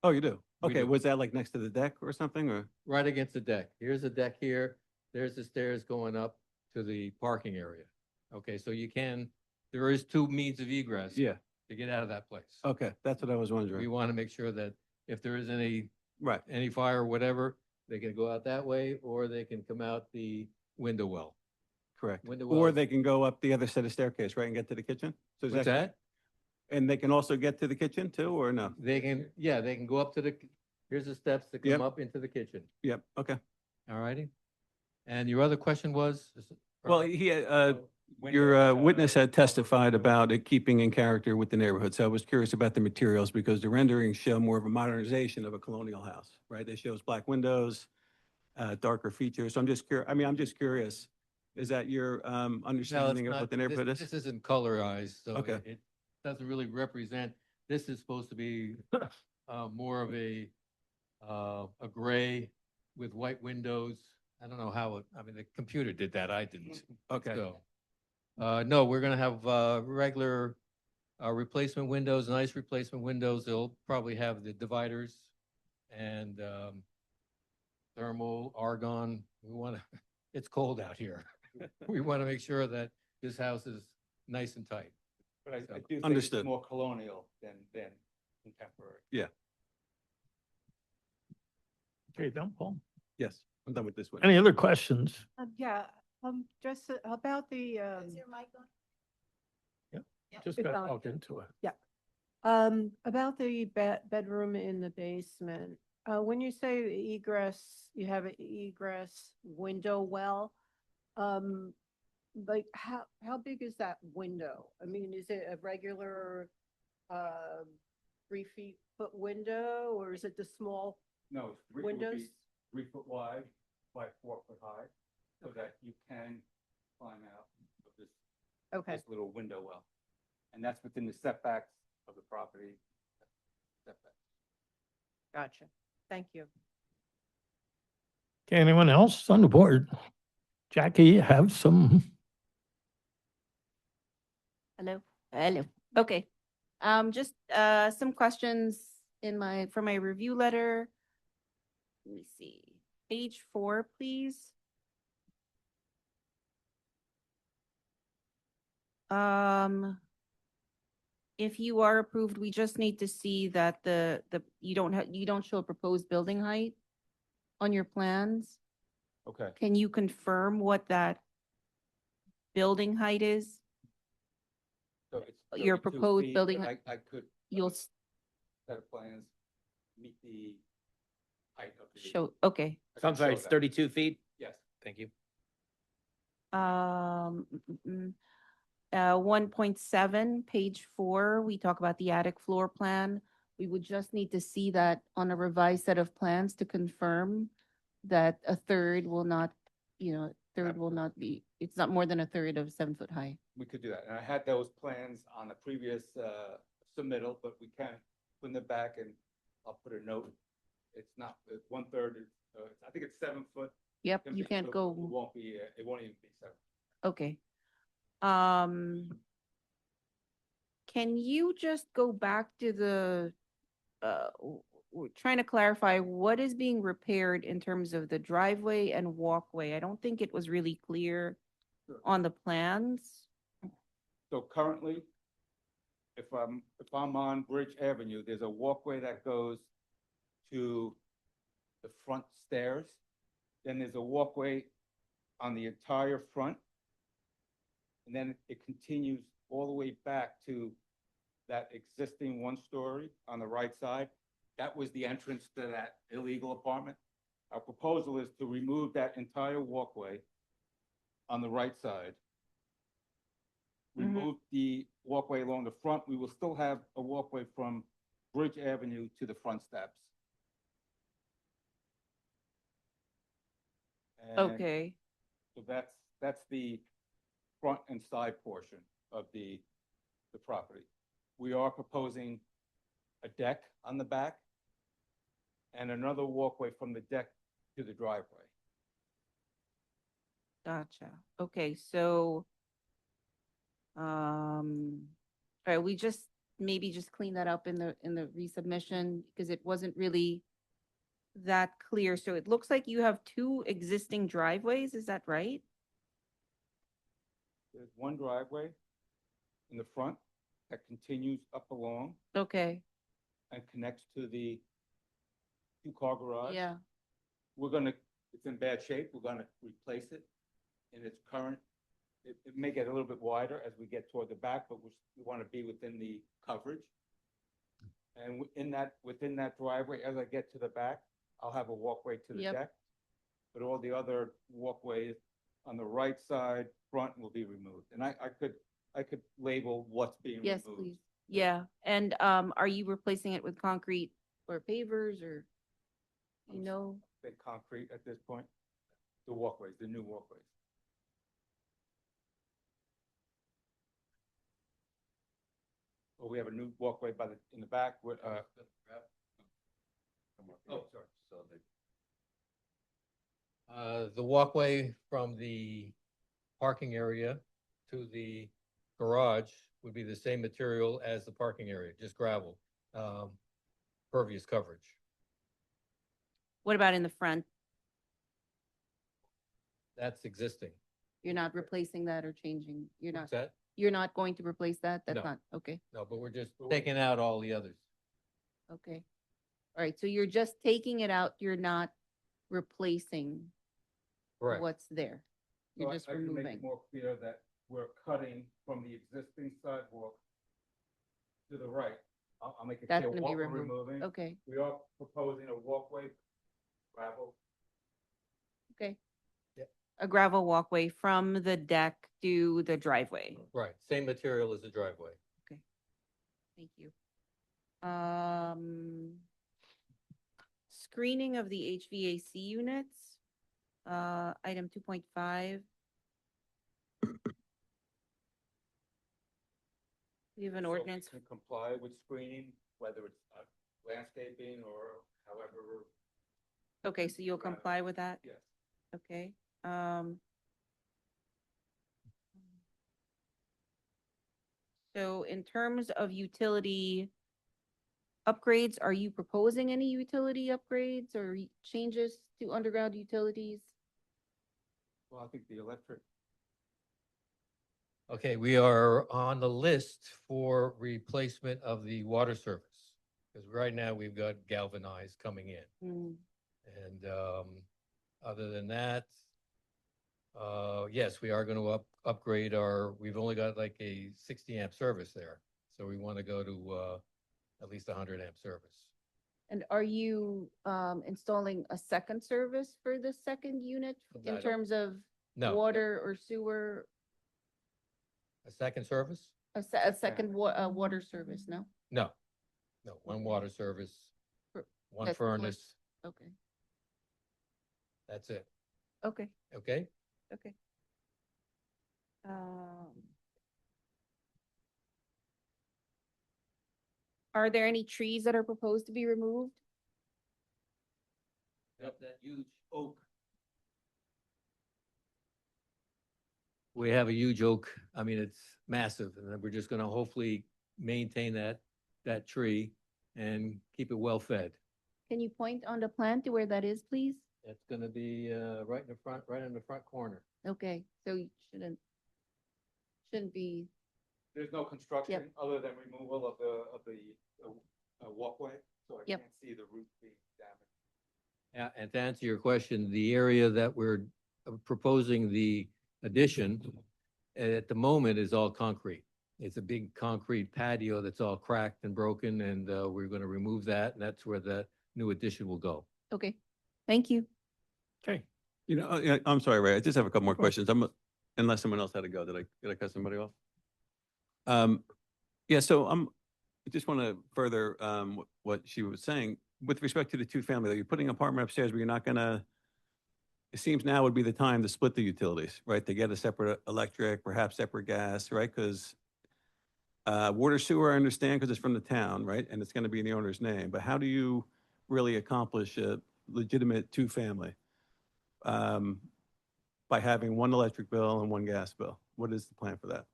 Oh, you do? We Okay, do. was that like next to the deck or something, or? right against the deck. Here's the deck here. There's the stairs going up to the parking area. Okay, so there is two means of egress. Yeah, To get out of that place. okay, that's what I was We wondering. want to make sure that if there is Right, any fire or whatever, they can go out that way, or they can come out the window well. correct. Window Or wells. they can go up the other set of staircase, right, and get to the kitchen? So is What's that? And they can also get to the kitchen too, or no? They can go up to here's the steps that Yep. come up into the kitchen. Yep, okay. All righty? And your other question was? Well, your witness had testified about it keeping in character with the neighborhood. So I was curious about the materials because the renderings show more of a modernization of a colonial house, right? It shows black windows, darker features. So I'm just curious, I'm just curious. Is that your No, it's understanding of not. what the neighborhood is? This isn't colorized, so Okay. it doesn't really represent, this is supposed to be more of a gray with white windows. I don't know how, the computer did that, I didn't. Okay, So, no, we're gonna have, regular, replacement windows, nice replacement windows. They'll probably have the dividers and, thermal, argon. It's cold out here. We want to make sure that this house is nice and tight. But I do think it's Understood. more colonial than contemporary. Okay, done, Paul. Yes, I'm done with this one. Any other questions? Yeah, just about the, Just It's got on. out into it. about the bedroom in the basement. When you say egress, you have an egress window well, like how big is that window? I mean, is it a regular, 3 foot window, or is it the small No, it's it would windows? be 3 foot wide by 4 foot high, so that you can climb out of Okay, this little window well. And that's within the setbacks of the property. Setbacks. gotcha. Thank you. Okay, anyone else on the board? Jackie, you have some, Hello, hello. Okay. Just some questions for my review letter. Let me see. Page 4, please. If you are approved, we just need to see that you don't show a proposed building height on your plans. Okay. Can you confirm what that building height is? So it's Your 32 proposed feet, building but height- I could, You'll set of plans, meet the height of the. show, okay. I So I'm can sorry, show it's that. 32 feet? Yes. Thank you. 1.7, page 4, we talk about the attic floor plan. We would just need to see that on a revised set of plans to confirm that a third will not, third will not be, it's not more than a third of 7 foot high. We could do that. And I had those plans on the previous submittal, but we can put in the back and I'll put a note. It's not, it's 1/3, I think it's 7 foot. Yep, Can you be- can't so go, It won't be, it won't even be 7. okay. Can you just go back to we're trying to clarify what is being repaired in terms of the driveway and walkway? I don't think it was really clear Sure. on the plans. So currently, if I'm on Bridge Avenue, there's a walkway that goes to the front stairs. Then there's a walkway on the entire front. And then it continues all the way back to that existing 1-story on the right side. That was the entrance to that illegal apartment. Our proposal is to remove that entire walkway on the right side. Remove the walkway along the front. We will still have a walkway from Bridge Avenue to the front steps. And Okay, so that's the front and side portion of the property. We are proposing a deck on the back and another walkway from the deck to the driveway. gotcha. Okay, so, all right, we maybe just clean that up in the resubmission because it wasn't really that clear. So it looks like you have 2 existing driveways, is that right? There's one driveway in the front that continues up along Okay, and connects to the 2-car garage. yeah, It's in bad shape. We're gonna replace it in its current. It may get a little bit wider as we get toward the back, but we want to be within the coverage. And within that driveway, as I get to the back, I'll have a walkway to the Yep. deck. But all the other walkways on the right side, front will be removed. And I could label what's being removed. yes, please. Yeah, and are you replacing it with concrete or pavers or, you know? Big concrete at this point, the walkways, the new walkways. Well, we have a new walkway in the back with, oh, sorry. The walkway from the parking area to the garage would be the same material as the parking area, just gravel, pervious coverage. What about in the front? That's existing. You're not replacing that or changing, you're not, What's that? You're not going to replace that? That's No. not, okay, No, but we're just taking out all the others. okay. All right, so you're just taking it out, you're not replacing Correct. what's there. You're just I can make removing. it more clear that we're cutting from the existing sidewalk to the right. I'll make it That's clear gonna be what we're removed. removing. Okay, We are proposing a walkway, gravel. okay. Yep. A gravel walkway from the deck to the driveway. Right, same material as the driveway. Thank you. Screening of the HVAC units, item 2.5. We have an So we ordinance, can comply with screening, whether it's landscaping or however, okay, so you'll comply with that? yes. Okay, so in terms of utility upgrades, are you proposing any utility upgrades or changes to underground utilities? Well, I think the electric, Okay, we are on the list for replacement of the water service. Because right now we've got galvanized coming in. Mm, And other than that, yes, we are going to upgrade we've only got like a 60 amp service there. So we want to go to at least 100 amp service. And are you installing a second service for the second unit I in don't- terms of No. water or sewer? A second service? A second water service, no? No. No, one water service, For- one that's for- furnace, Okay, that's it. okay, Okay? okay. Are there any trees that are proposed to be removed? Up that huge oak. We have a huge oak. I mean, it's massive, and then we're just gonna hopefully maintain that tree and keep it well fed. Can you point on the plan to where that is, please? It's gonna be right in the front corner. Okay, so you shouldn't be, there's no construction other than removal of the walkway, so I Yep. can't see the roof being damaged. Yeah, and to answer your question, the area that we're proposing the addition at the moment is all concrete. It's a big concrete patio that's all cracked and broken, and we're gonna remove that, and that's where the new addition will go. okay, thank you. Okay. You know, yeah, I'm sorry, Ray, I just have a couple more questions. Unless someone else had to go, did I cut somebody off? Yeah, so I just want to further, what she was saying. With respect to the two-family, though, you're putting an apartment upstairs, but you're not gonna, it seems now would be the time to split the utilities, right? To get a separate electric, perhaps separate gas, right? Because water sewer, I understand, because it's from the town, right? And it's gonna be in the owner's name, but how do you really accomplish a legitimate two-family? By having one electric bill and one gas bill? What is the plan for that?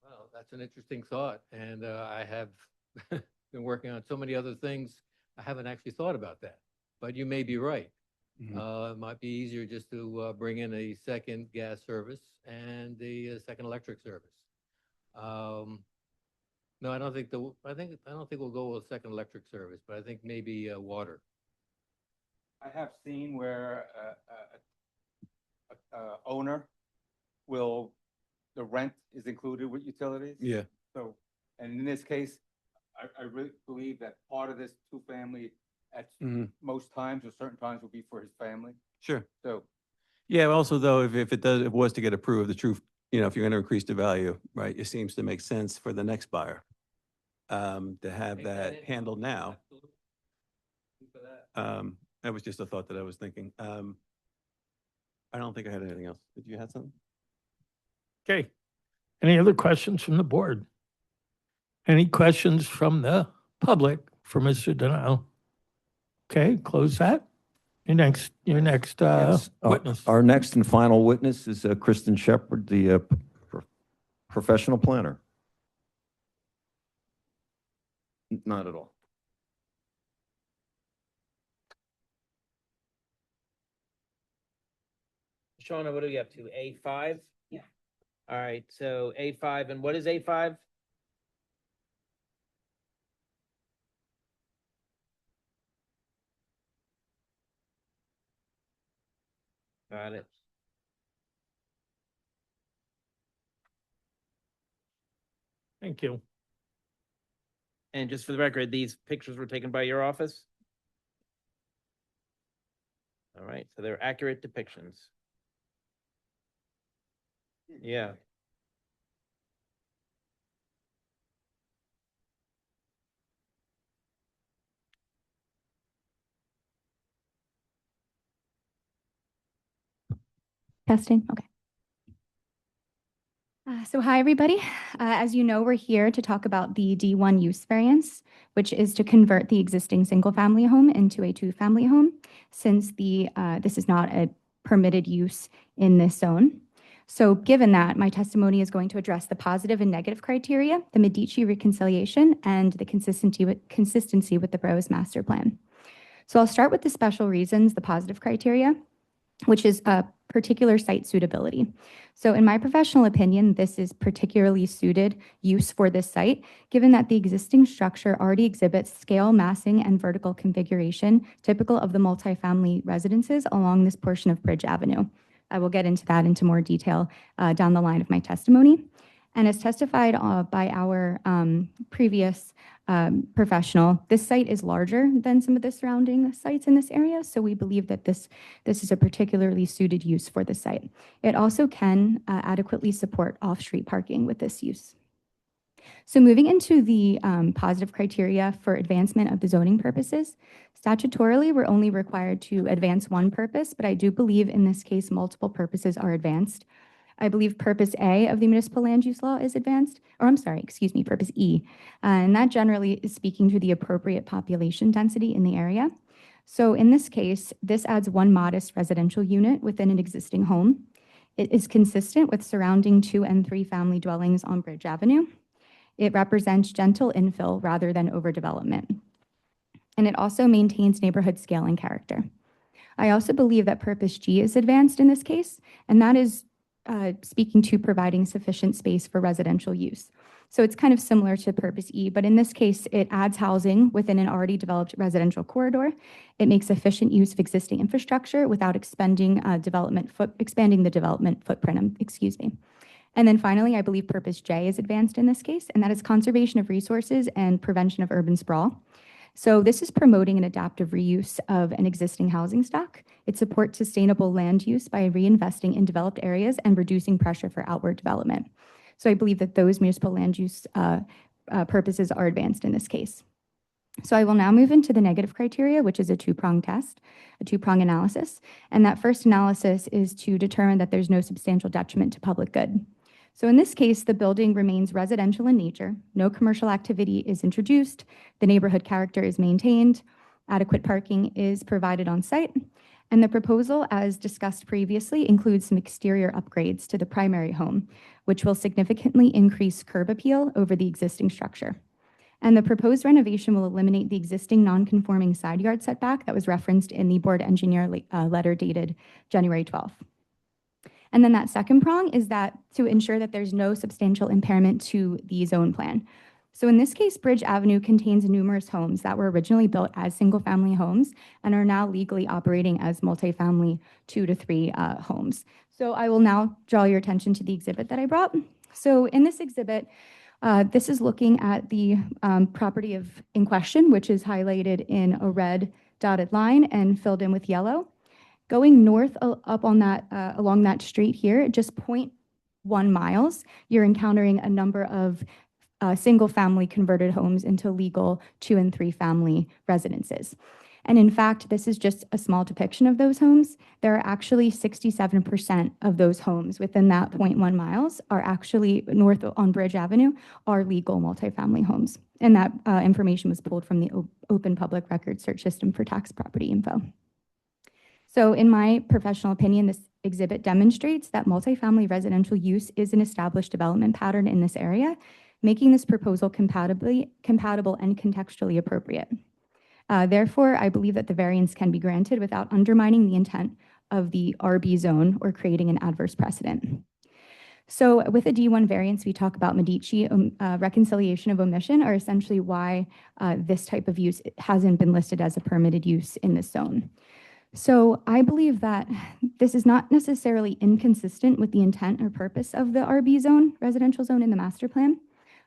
Well, that's an interesting thought, and I have been working on so many other things. I haven't actually thought about that, but you may be right. It might be easier just to bring in a second gas service and the second electric service. No, I don't think I don't think we'll go with a second electric service, but I think maybe water. I have seen where owner the rent is included with utilities. Yeah. So, and in this case, I really believe that part of this two-family at Mhm. most times or certain times will be for his family. Sure. So Yeah, also though, if it was to get approved, the truth, if you're going to increase the value, right, it seems to make sense for the next buyer to have Take that in. handled now. Absolutely. For that. That was just a thought that I was thinking. I don't think I had anything else. Did you have something? Okay. Any other questions from the board? Any questions from the public for Mr. Donato? Okay, close that. Your next Yes. witness. Our next and final witness is Kristen Shepard, the professional planner. Not at all. Shauna, what are we up to? A5? Yeah. All right, so A5, and what is A5? Got it. Thank you. And just for the record, these pictures were taken by your office? All right, so they're accurate depictions. Yeah. Testing, okay. So hi, everybody. As you know, we're here to talk about the D1 use variance, which is to convert the existing single-family home into a two-family home, since this is not a permitted use in this zone. So given that, my testimony is going to address the positive and negative criteria, the Medici reconciliation, and the consistency with the borough's master plan. So I'll start with the special reasons, the positive criteria, which is particular site suitability. So in my professional opinion, this is particularly suited use for this site, given that the existing structure already exhibits scale, massing, and vertical configuration typical of the multifamily residences along this portion of Bridge Avenue. I will get into that into more detail down the line of my testimony. And as testified by our previous professional, this site is larger than some of the surrounding sites in this area, so we believe that this is a particularly suited use for the site. It also can adequately support off-street parking with this use. So moving into the positive criteria for advancement of the zoning purposes, statutorily, we're only required to advance one purpose, but I do believe in this case multiple purposes are advanced. I believe purpose A of the municipal land use law is advanced, or I'm sorry, excuse me, purpose E. And that generally is speaking to the appropriate population density in the area. So in this case, this adds one modest residential unit within an existing home. It is consistent with surrounding 2 and 3 family dwellings on Bridge Avenue. It represents gentle infill rather than overdevelopment. And it also maintains neighborhood scale and character. I also believe that purpose G is advanced in this case, and that is speaking to providing sufficient space for residential use. So it's kind of similar to purpose E, but in this case, it adds housing within an already developed residential corridor. It makes efficient use of existing infrastructure without expanding the development footprint, excuse me. And then finally, I believe purpose J is advanced in this case, and that is conservation of resources and prevention of urban sprawl. So this is promoting an adaptive reuse of an existing housing stock. It supports sustainable land use by reinvesting in developed areas and reducing pressure for outward development. So I believe that those municipal land use purposes are advanced in this case. So I will now move into the negative criteria, which is a two-prong test, a two-prong analysis. And that first analysis is to determine that there's no substantial detriment to public good. So in this case, the building remains residential in nature, no commercial activity is introduced, the neighborhood character is maintained, adequate parking is provided on site, and the proposal, as discussed previously, includes some exterior upgrades to the primary home, which will significantly increase curb appeal over the existing structure. And the proposed renovation will eliminate the existing non-conforming side yard setback that was referenced in the board engineer letter dated January 12th. And then that second prong is that to ensure that there's no substantial impairment to the zone plan. So in this case, Bridge Avenue contains numerous homes that were originally built as single-family homes and are now legally operating as multifamily 2 to 3 homes. So I will now draw your attention to the exhibit that I brought. So in this exhibit, this is looking at the property in question, which is highlighted in a red dotted line and filled in with yellow. Going north up on that, along that street here, just 0.1 miles, you're encountering a number of single-family converted homes into legal 2 and 3 family residences. And in fact, this is just a small depiction of those homes. There are actually 67% of those homes within that 0.1 miles are actually north on Bridge Avenue are legal multifamily homes. And that information was pulled from the Open Public Records Search System for tax property info. So in my professional opinion, this exhibit demonstrates that multifamily residential use is an established development pattern in this area, making this proposal compatible and contextually appropriate. Therefore, I believe that the variance can be granted without undermining the intent of the RB zone or creating an adverse precedent. So with a D1 variance, we talk about Medici reconciliation of omission, or essentially why this type of use hasn't been listed as a permitted use in this zone. So I believe that this is not necessarily inconsistent with the intent or purpose of the RB zone, residential zone in the master plan.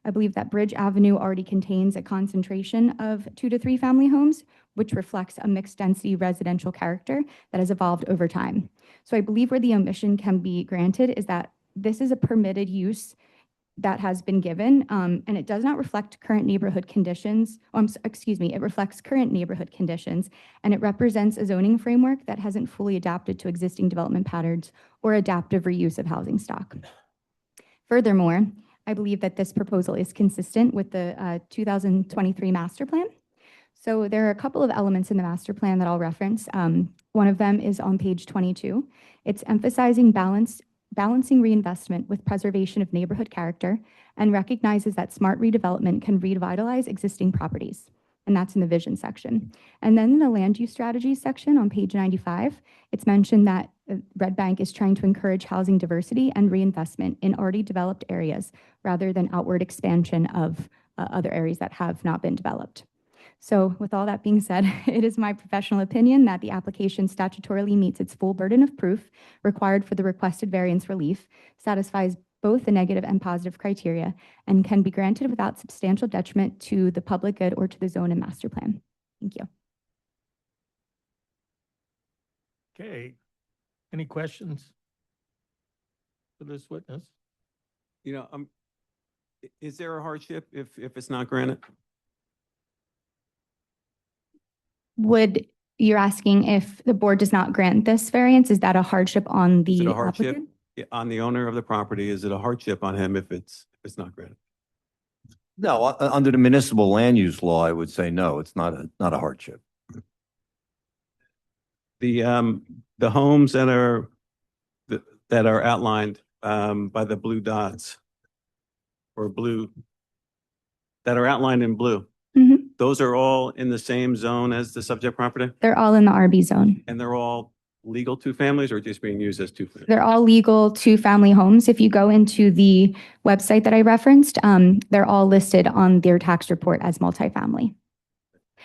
I believe that Bridge Avenue already contains a concentration of 2 to 3 family homes, which reflects a mixed density residential character that has evolved over time. So I believe where the omission can be granted is that this is a permitted use that has been given, and it does not reflect current neighborhood conditions. It reflects current neighborhood conditions, and it represents a zoning framework that hasn't fully adapted to existing development patterns or adaptive reuse of housing stock. Furthermore, I believe that this proposal is consistent with the 2023 master plan. So there are a couple of elements in the master plan that I'll reference. One of them is on page 22. It's emphasizing balancing reinvestment with preservation of neighborhood character, and recognizes that smart redevelopment can revitalize existing properties. And that's in the vision section. And then in the land use strategy section on page 95, it's mentioned that Red Bank is trying to encourage housing diversity and reinvestment in already developed areas rather than outward expansion of other areas that have not been developed. So with all that being said, it is my professional opinion that the application statutorily meets its full burden of proof required for the requested variance relief, satisfies both the negative and positive criteria, and can be granted without substantial detriment to the public good or to the zone and master plan. Thank you. Okay. Any questions for this witness? You know, is there a hardship if it's not granted? You're asking if the board does not grant this variance, is that a hardship on Is it the a hardship applicant? on the owner of the property? Is it a hardship on him if it's not granted? No, under the municipal land use law, I would say no, it's not a hardship. The homes that are outlined by the blue dots or blue, that are outlined in blue, Mhm. those are all in the same zone as the subject property? They're all in the RB zone. And they're all legal two families or just being used as two families? They're all legal 2-family homes. If you go into the website that I referenced, they're all listed on their tax report as multifamily.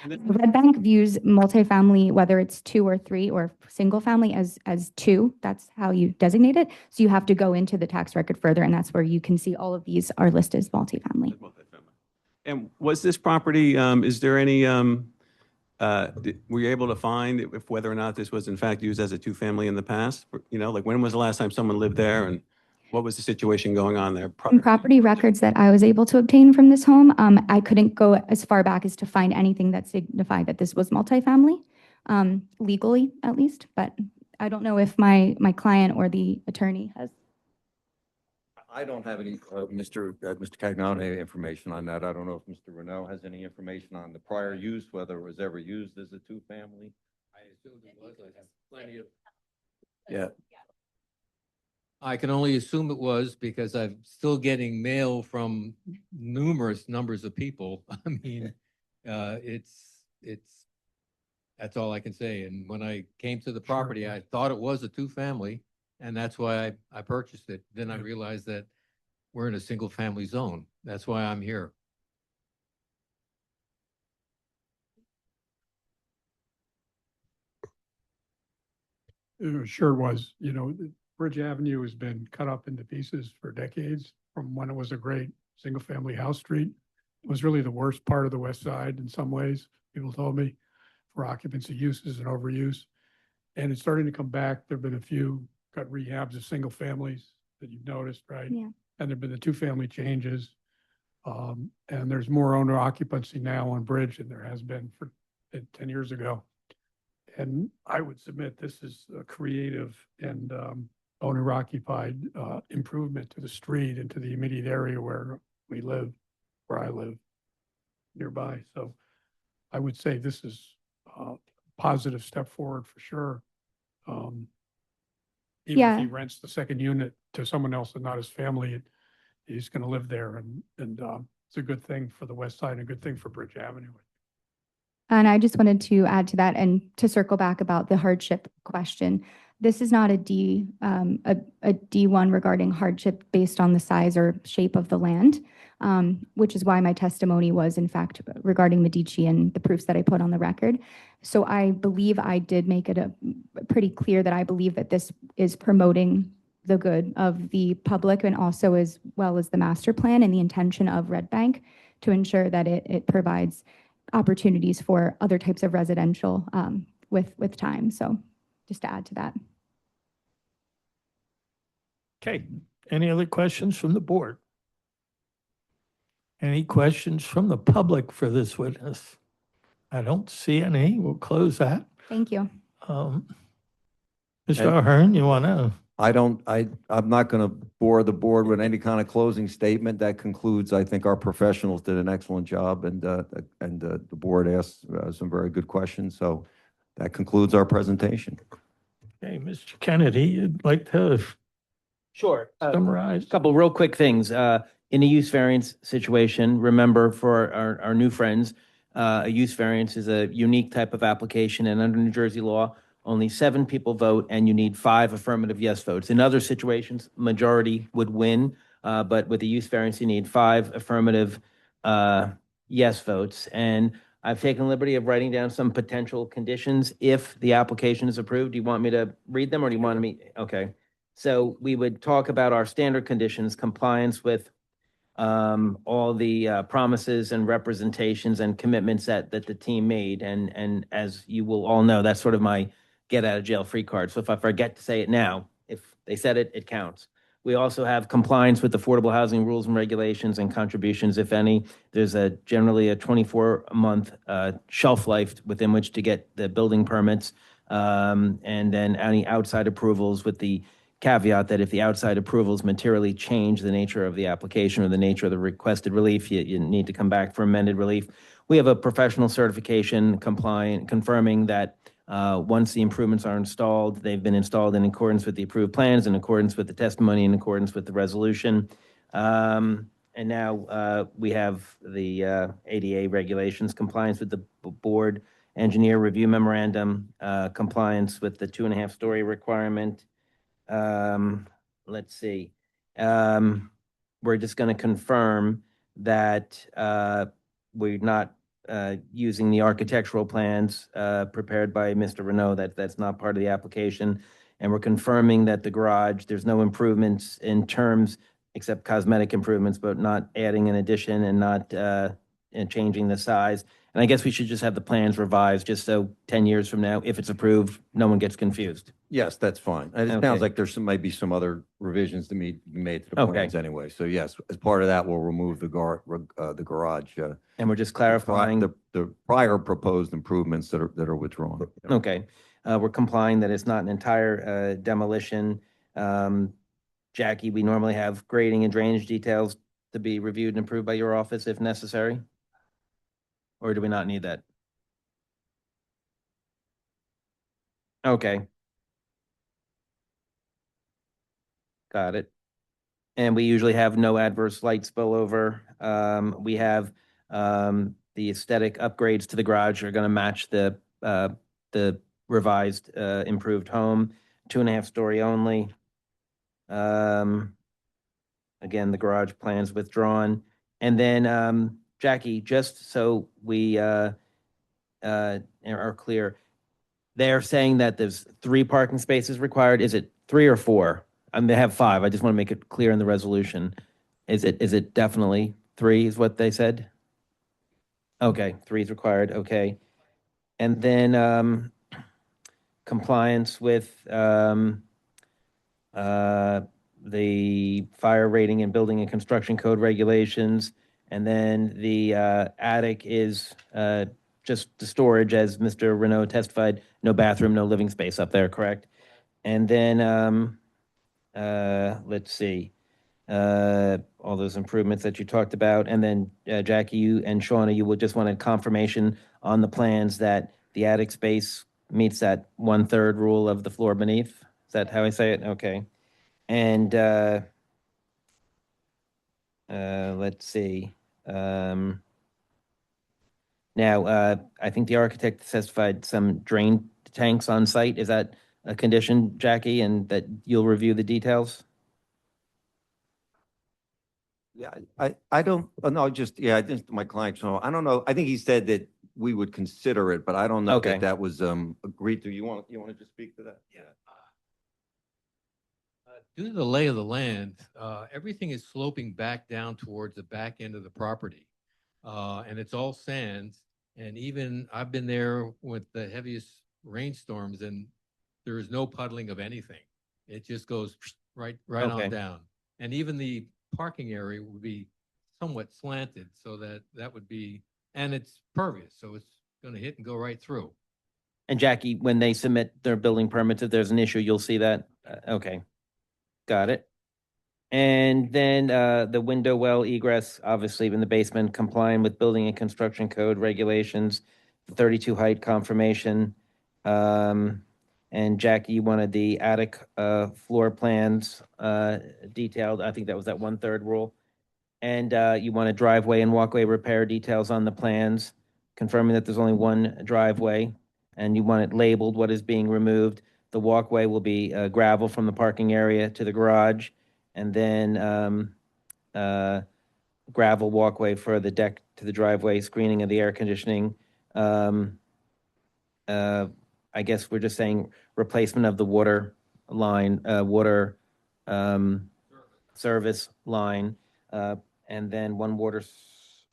And then- Red Bank views multifamily, whether it's 2 or 3 or single family, as 2. That's how you designate it. So you have to go into the tax record further, and that's where you can see all of these are listed as multifamily. And was this property, is there any, were you able to find if whether or not this was in fact used as a 2-family in the past? You know, like when was the last time someone lived there and what was the situation going on there? From property records that I was able to obtain from this home, I couldn't go as far back as to find anything that signified that this was multifamily, legally at least, but I don't know if my client or the attorney has. I don't have any, Mr. Cagnone, information on that. I don't know if Mr. Renault has any information on the prior use, whether it was ever used as a 2-family. I assumed it was. I have plenty of. Yeah. I can only assume it was because I'm still getting mail from numerous numbers of people. I mean, that's all I can say. And when I came to the property, I thought it was a 2-family, and that's why I purchased it. Then I realized that we're in a single-family zone. That's why I'm here. It sure was. You know, Bridge Avenue has been cut up into pieces for decades from when it was a great single-family house street. It was really the worst part of the west side in some ways, people told me, for occupancy uses and overuse. And it's starting to come back. There've been a few cut rehabs of single families that you've noticed, right? Yeah. And there've been the 2-family changes. And there's more owner occupancy now on Bridge than there has been for 10 years ago. And I would submit this is a creative and owner occupied improvement to the street and to the immediate area where we live, where I live nearby. So I would say this is a positive step forward for sure. Even Yeah. if he rents the second unit to someone else and not his family, he's going to live there. And it's a good thing for the west side and a good thing for Bridge Avenue. And I just wanted to add to that and to circle back about the hardship question. This is not a D1 regarding hardship based on the size or shape of the land, which is why my testimony was, in fact, regarding Medici and the proofs that I put on the record. So I believe I did make it pretty clear that I believe that this is promoting the good of the public and also as well as the master plan and the intention of Red Bank to ensure that it provides opportunities for other types of residential with time. So just to add to that. Okay, any other questions from the board? Any questions from the public for this witness? I don't see any. We'll close that. Thank you. Mr. And- Ahern, you want to? I'm not going to bore the board with any kind of closing statement. That concludes, I think our professionals did an excellent job and the board asked some very good questions. So that concludes our presentation. Okay, Mr. Kennedy, you'd like to Sure. summarize? Couple real quick things. In a use variance situation, remember for our new friends, a use variance is a unique type of application, and under New Jersey law, only 7 people vote, and you need 5 affirmative yes votes. In other situations, majority would win, but with a use variance, you need 5 affirmative yes votes. And I've taken liberty of writing down some potential conditions if the application is approved. Do you want me to read them, or do you want me? Okay. So we would talk about our standard conditions, compliance with all the promises and representations and commitments that the team made. And as you will all know, that's sort of my get out of jail free card. So if I forget to say it now, if they said it, it counts. We also have compliance with affordable housing rules and regulations and contributions, if any. There's generally a 24-month shelf life within which to get the building permits, and then any outside approvals, with the caveat that if the outside approvals materially change the nature of the application or the nature of the requested relief, you need to come back for amended relief. We have a professional certification confirming that once the improvements are installed, they've been installed in accordance with the approved plans, in accordance with the testimony, in accordance with the resolution. And now we have the ADA regulations, compliance with the board engineer review memorandum, compliance with the 2.5-story requirement. Let's see. We're just going to confirm that we're not using the architectural plans prepared by Mr. Renaud. That's not part of the application. And we're confirming that the garage, there's no improvements in terms, except cosmetic improvements, but not adding an addition and not and changing the size. And I guess we should just have the plans revised, just so 10 years from now, if it's approved, no one gets confused. Yes, that's fine. And it Okay. sounds like there's might be some other revisions to be made to the Okay. plans anyway. So yes, as part of that, we'll remove the garage. And we're just clarifying. The prior proposed improvements that are withdrawn. Okay. We're complying that it's not an entire demolition. Jackie, we normally have grading and drainage details to be reviewed and approved by your office if necessary? Or do we not need that? Okay. Got it. And we usually have no adverse light spillover. We have the aesthetic upgrades to the garage are going to match the revised improved home, 2.5-story only. Again, the garage plans withdrawn. And then, Jackie, just so we are clear, they're saying that there's 3 parking spaces required. Is it 3 or 4? They have 5. I just want to make it clear in the resolution. Is it definitely 3 is what they said? Okay, 3 is required. Okay. And then compliance with the fire rating and building and construction code regulations. And then the attic is just the storage, as Mr. Renaud testified, no bathroom, no living space up there, correct? And then let's see, all those improvements that you talked about. And then Jackie, you and Shauna, you would just wanted confirmation on the plans that the attic space meets that 1/3 rule of the floor beneath. Is that how I say it? Okay. And let's see. Now, I think the architect testified some drain tanks on site. Is that a condition, Jackie, and that you'll review the details? Yeah, I don't, no, just, yeah, I just, my clients know, I don't know, I think he said that we would consider it, but I don't know Okay. that that was, agreed to. You want to just speak to that? Yeah. Due to the lay of the land, everything is sloping back down towards the back end of the property. And it's all sands. And even I've been there with the heaviest rainstorms and there is no puddling of anything. It just goes right Okay. on down. And even the parking area would be somewhat slanted so that would be, and it's pervious, so it's going to hit and go right through. And Jackie, when they submit their building permits, if there's an issue, you'll see that? Okay. Got it. And then the window well egress, obviously in the basement, complying with building and construction code regulations, 32 height confirmation. And Jackie, you wanted the attic floor plans detailed. I think that was that 1/3 rule. And you want a driveway and walkway repair details on the plans, confirming that there's only one driveway. And you want it labeled what is being removed. The walkway will be gravel from the parking area to the garage, and then gravel walkway for the deck to the driveway, screening of the air conditioning. I guess we're just saying replacement of the water line, service line, and then one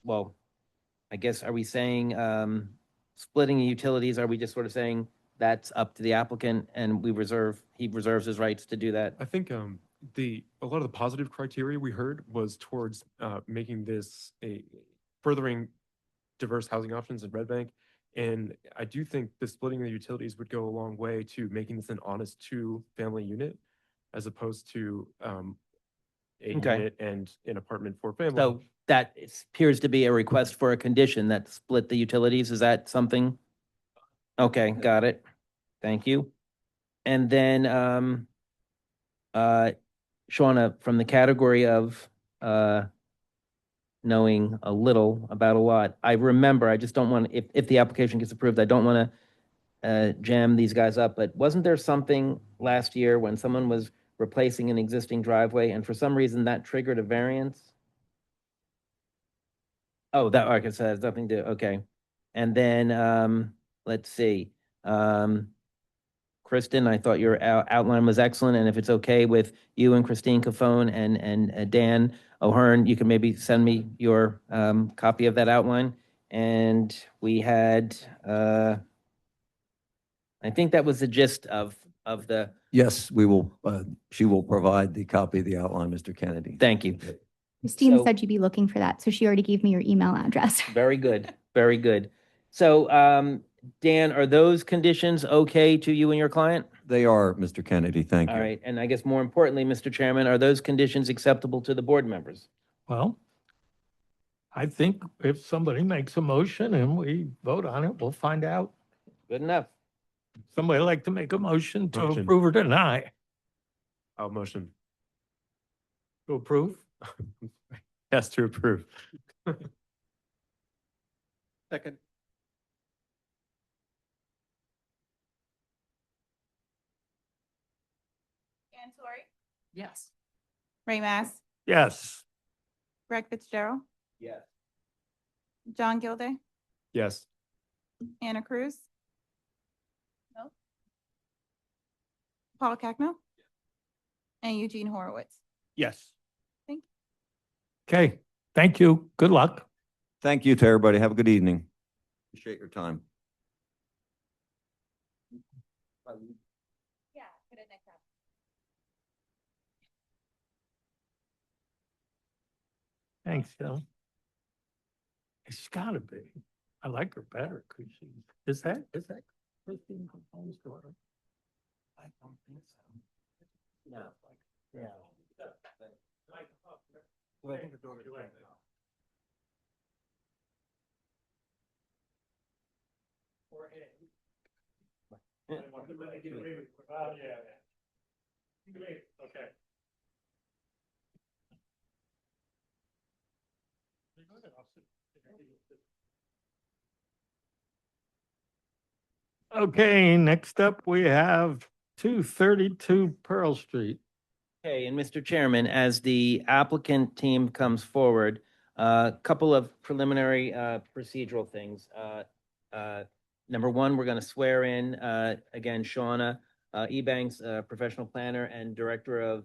well, I guess, are we saying splitting the utilities? Are we just sort of saying that's up to the applicant and he reserves his rights to do that? I think a lot of the positive criteria we heard was towards making this a furthering diverse housing options in Red Bank. And I do think the splitting the utilities would go a long way to making this an honest 2-family unit as opposed to a Okay. unit and an apartment for family. So that appears to be a request for a condition that split the utilities. Is that something? Okay, got it. Thank you. And then, Shauna, from the category of, knowing a little about a lot, I remember, I just don't want, if the application gets approved, I don't want to, jam these guys up, but wasn't there something last year when someone was replacing an existing driveway and for some reason that triggered a variance? Oh, that, like I said, has nothing to, okay. And then, let's see. Kristen, I thought your outline was excellent, and if it's okay with you and Christine Cafone and Dan O'Hearn, you can maybe send me your copy of that outline. And we had, I think that was the gist of the, Yes, we will, she will provide the copy of the outline, Mr. Kennedy. thank you. Christine So- said you'd be looking for that, so she already gave me your email address. Very good, very good. So, Dan, are those conditions okay to you and your client? They are, Mr. Kennedy, thank you. All right, and I guess more importantly, Mr. Chairman, are those conditions acceptable to the board members? Well, I think if somebody makes a motion and we vote on it, we'll find out. Good enough. Somebody like to make a motion to Motion. approve or deny? I'll motion. To approve? Yes, to approve. Second. Ann Torrey, Yes. Ray Mass, Yes. Greg Fitzgerald, Yes. John Gilday, Yes. Anna Cruz. No. Paul Cacknell. And Eugene Horowitz. Yes. Thank you. Okay, thank you. Good luck. Thank you to everybody. Have a good evening. Appreciate your time. Yeah, put it next up. Thanks, Phil. It's gotta be. I like her better because she's, is that Christine Capone's daughter? I don't think so. No. Yeah. Well, I think the daughter's right now. Okay. Okay, next up we have 232 Pearl Street. Okay, and Mr. Chairman, as the applicant team comes forward, a couple of preliminary procedural things. Number one, we're going to swear in, again, Shauna Ebanks, professional planner and director of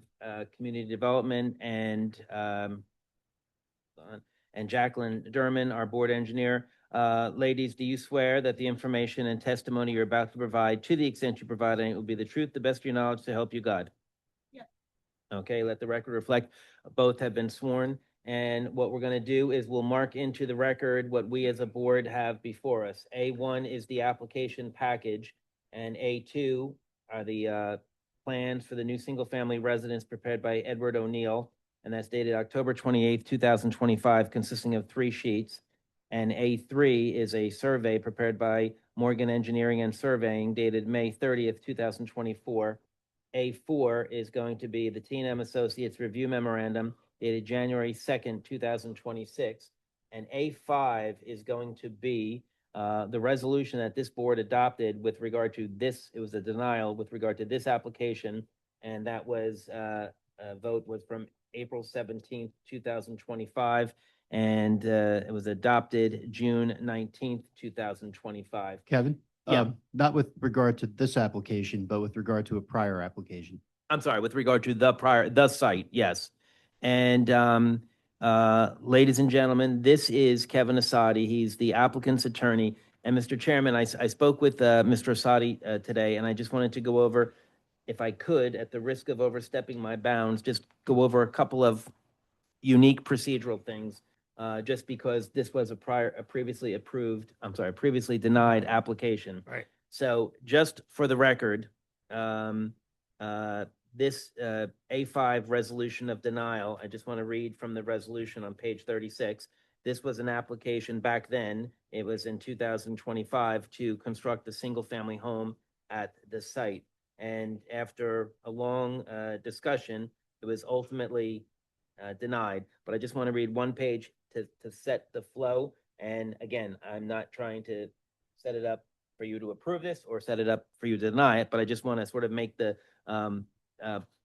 community development, and Jacqueline Derman, our board engineer. Ladies, do you swear that the information and testimony you're about to provide, to the extent you provide it, will be the truth, the best of your knowledge, to help you God? Okay, let the record reflect, both have been sworn. And what we're going to do is we'll mark into the record what we as a board have before us. A1 is the application package, and A2 are the plans for the new single-family residence prepared by Edward O'Neill, and that's dated October 28th, 2025, consisting of 3 sheets. And A3 is a survey prepared by Morgan Engineering and Surveying, dated May 30th, 2024. A4 is going to be the T&M Associates Review Memorandum dated January 2nd, 2026. And A5 is going to be the resolution that this board adopted with regard to this. It was a denial with regard to this application. And that was, vote was from April 17th, 2025. And it was adopted June 19th, 2025. Kevin? Yeah. Not with regard to this application, but with regard to a prior application. I'm sorry, with regard to the site, yes. And ladies and gentlemen, this is Kevin Asadi. He's the applicant's attorney. And Mr. Chairman, I spoke with Mr. Asadi today, and I just wanted to go over, if I could, at the risk of overstepping my bounds, just go over a couple of unique procedural things. Just because this was a previously denied application. Right. So just for the record, this A5 resolution of denial, I just want to read from the resolution on page 36. This was an application back then, it was in 2025, to construct a single-family home at the site. And after a long discussion, it was ultimately denied. But I just want to read one page to set the flow. And again, I'm not trying to set it up for you to approve this or set it up for you to deny it, but I just want to sort of make the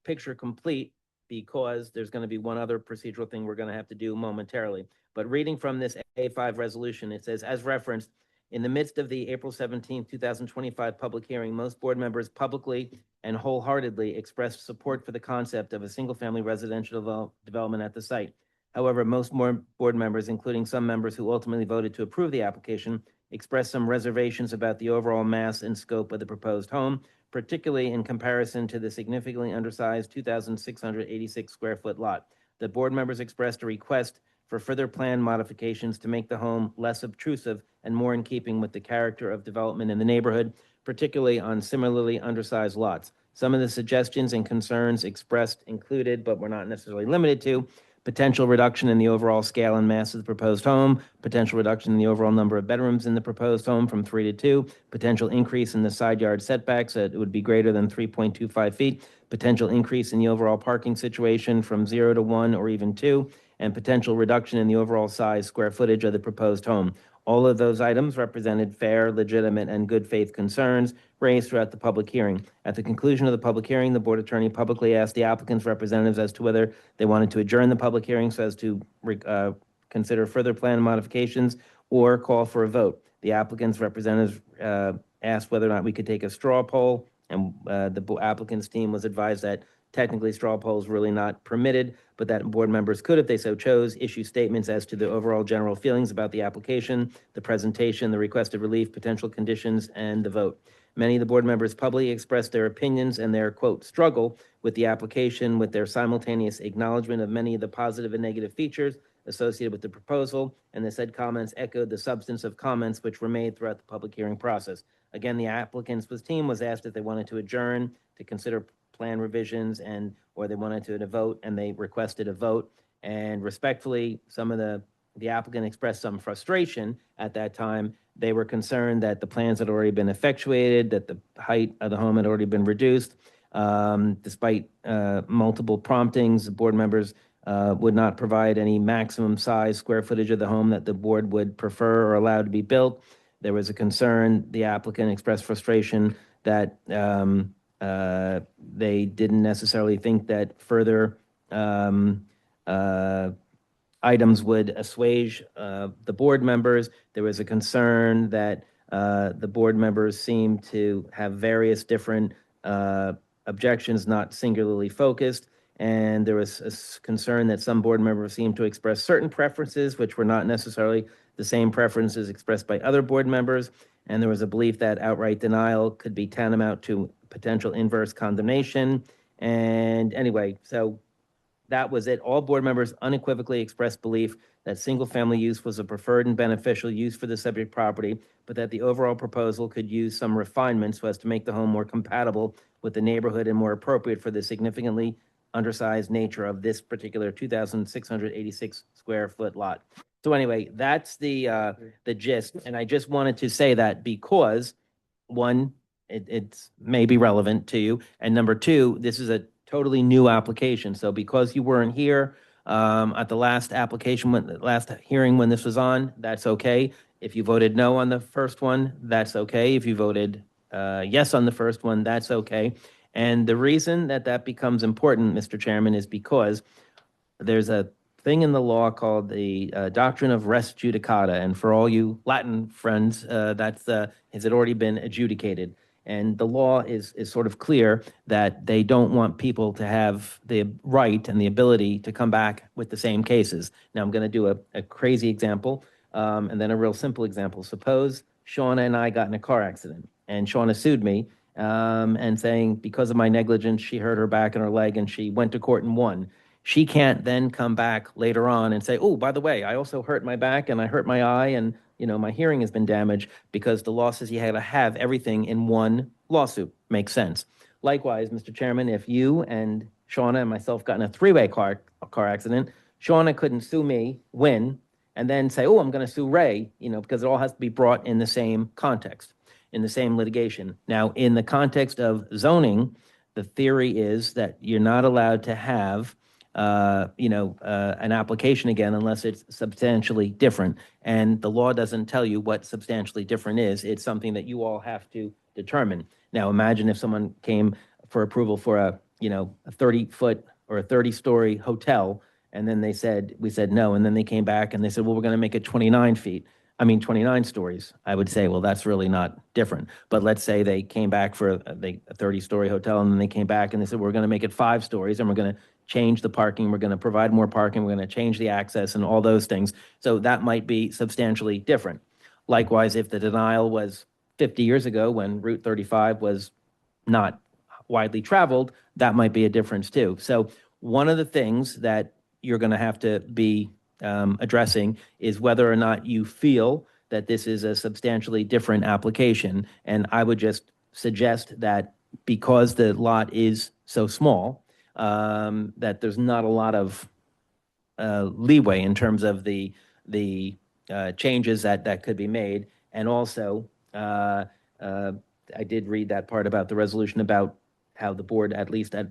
picture complete, because there's going to be one other procedural thing we're going to have to do momentarily. But reading from this A5 resolution, it says, as referenced, in the midst of the April 17, 2025 public hearing, most board members publicly and wholeheartedly expressed support for the concept of a single-family residential development at the site. However, most more board members, including some members who ultimately voted to approve the application, expressed some reservations about the overall mass and scope of the proposed home, particularly in comparison to the significantly undersized 2,686 square foot lot. The board members expressed a request for further plan modifications to make the home less obtrusive and more in keeping with the character of development in the neighborhood, particularly on similarly undersized lots. Some of the suggestions and concerns expressed included, but were not necessarily limited to, potential reduction in the overall scale and mass of the proposed home, potential reduction in the overall number of bedrooms in the proposed home from 3 to 2, potential increase in the side yard setbacks that it would be greater than 3.25 feet, potential increase in the overall parking situation from 0 to 1 or even 2, and potential reduction in the overall size square footage of the proposed home. All of those items represented fair, legitimate, and good faith concerns raised throughout the public hearing. At the conclusion of the public hearing, the board attorney publicly asked the applicant's representatives as to whether they wanted to adjourn the public hearing so as to consider further plan modifications or call for a vote. The applicant's representatives asked whether or not we could take a straw poll, and the applicant's team was advised that technically straw polls really not permitted, but that board members could, if they so chose, issue statements as to the overall general feelings about the application, the presentation, the requested relief, potential conditions, and the vote. Many of the board members publicly expressed their opinions and their, quote, struggle with the application, with their simultaneous acknowledgement of many of the positive and negative features associated with the proposal, and the said comments echoed the substance of comments which were made throughout the public hearing process. Again, the applicant's team was asked if they wanted to adjourn to consider plan revisions or they wanted to vote, and they requested a vote. And respectfully, some of the applicant expressed some frustration at that time. They were concerned that the plans had already been effectuated, that the height of the home had already been reduced. Despite multiple promptings, the board members would not provide any maximum size square footage of the home that the board would prefer or allow to be built. There was a concern, the applicant expressed frustration that They didn't necessarily think that further items would assuage the board members. There was a concern that the board members seemed to have various different objections, not singularly focused. And there was a concern that some board members seemed to express certain preferences, which were not necessarily the same preferences expressed by other board members. And there was a belief that outright denial could be tantamount to potential inverse condemnation. And anyway, so that was it. All board members unequivocally expressed belief that single-family use was a preferred and beneficial use for the subject property, but that the overall proposal could use some refinement so as to make the home more compatible with the neighborhood and more appropriate for the significantly undersized nature of this particular 2,686 square foot lot. So anyway, that's the gist. And I just wanted to say that because, one, it's maybe relevant to you, and number two, this is a totally new application. So because you weren't here at the last application, last hearing when this was on, that's okay. If you voted no on the first one, that's okay. If you voted yes on the first one, that's okay. And the reason that that becomes important, Mr. Chairman, is because there's a thing in the law called the doctrine of res judicata. And for all you Latin friends, has it already been adjudicated? And the law is sort of clear that they don't want people to have the right and the ability to come back with the same cases. Now, I'm going to do a crazy example and then a real simple example. Suppose Shauna and I got in a car accident, and Shauna sued me and saying because of my negligence, she hurt her back and her leg, and she went to court and won. She can't then come back later on and say, oh, by the way, I also hurt my back and I hurt my eye and my hearing has been damaged, because the law says you have to have everything in one lawsuit. Makes sense. Likewise, Mr. Chairman, if you and Shauna and myself got in a three-way car accident, Shauna couldn't sue me, win, and then say, oh, I'm going to sue Ray, because it all has to be brought in the same context, in the same litigation. Now, in the context of zoning, the theory is that you're not allowed to have an application again unless it's substantially different. And the law doesn't tell you what substantially different is. It's something that you all have to determine. Now, imagine if someone came for approval for a 30-foot or a 30-story hotel, and then we said no, and then they came back and they said, well, we're going to make it 29 stories. I would say, well, that's really not different. But let's say they came back for a 30-story hotel, and then they came back and they said, we're going to make it 5 stories, and we're going to change the parking, we're going to provide more parking, we're going to change the access and all those things. So that might be substantially different. Likewise, if the denial was 50 years ago when Route 35 was not widely traveled, that might be a difference too. So one of the things that you're going to have to be addressing is whether or not you feel that this is a substantially different application. And I would just suggest that because the lot is so small, that there's not a lot of leeway in terms of the changes that could be made. And also, I did read that part about the resolution about how the board, at least at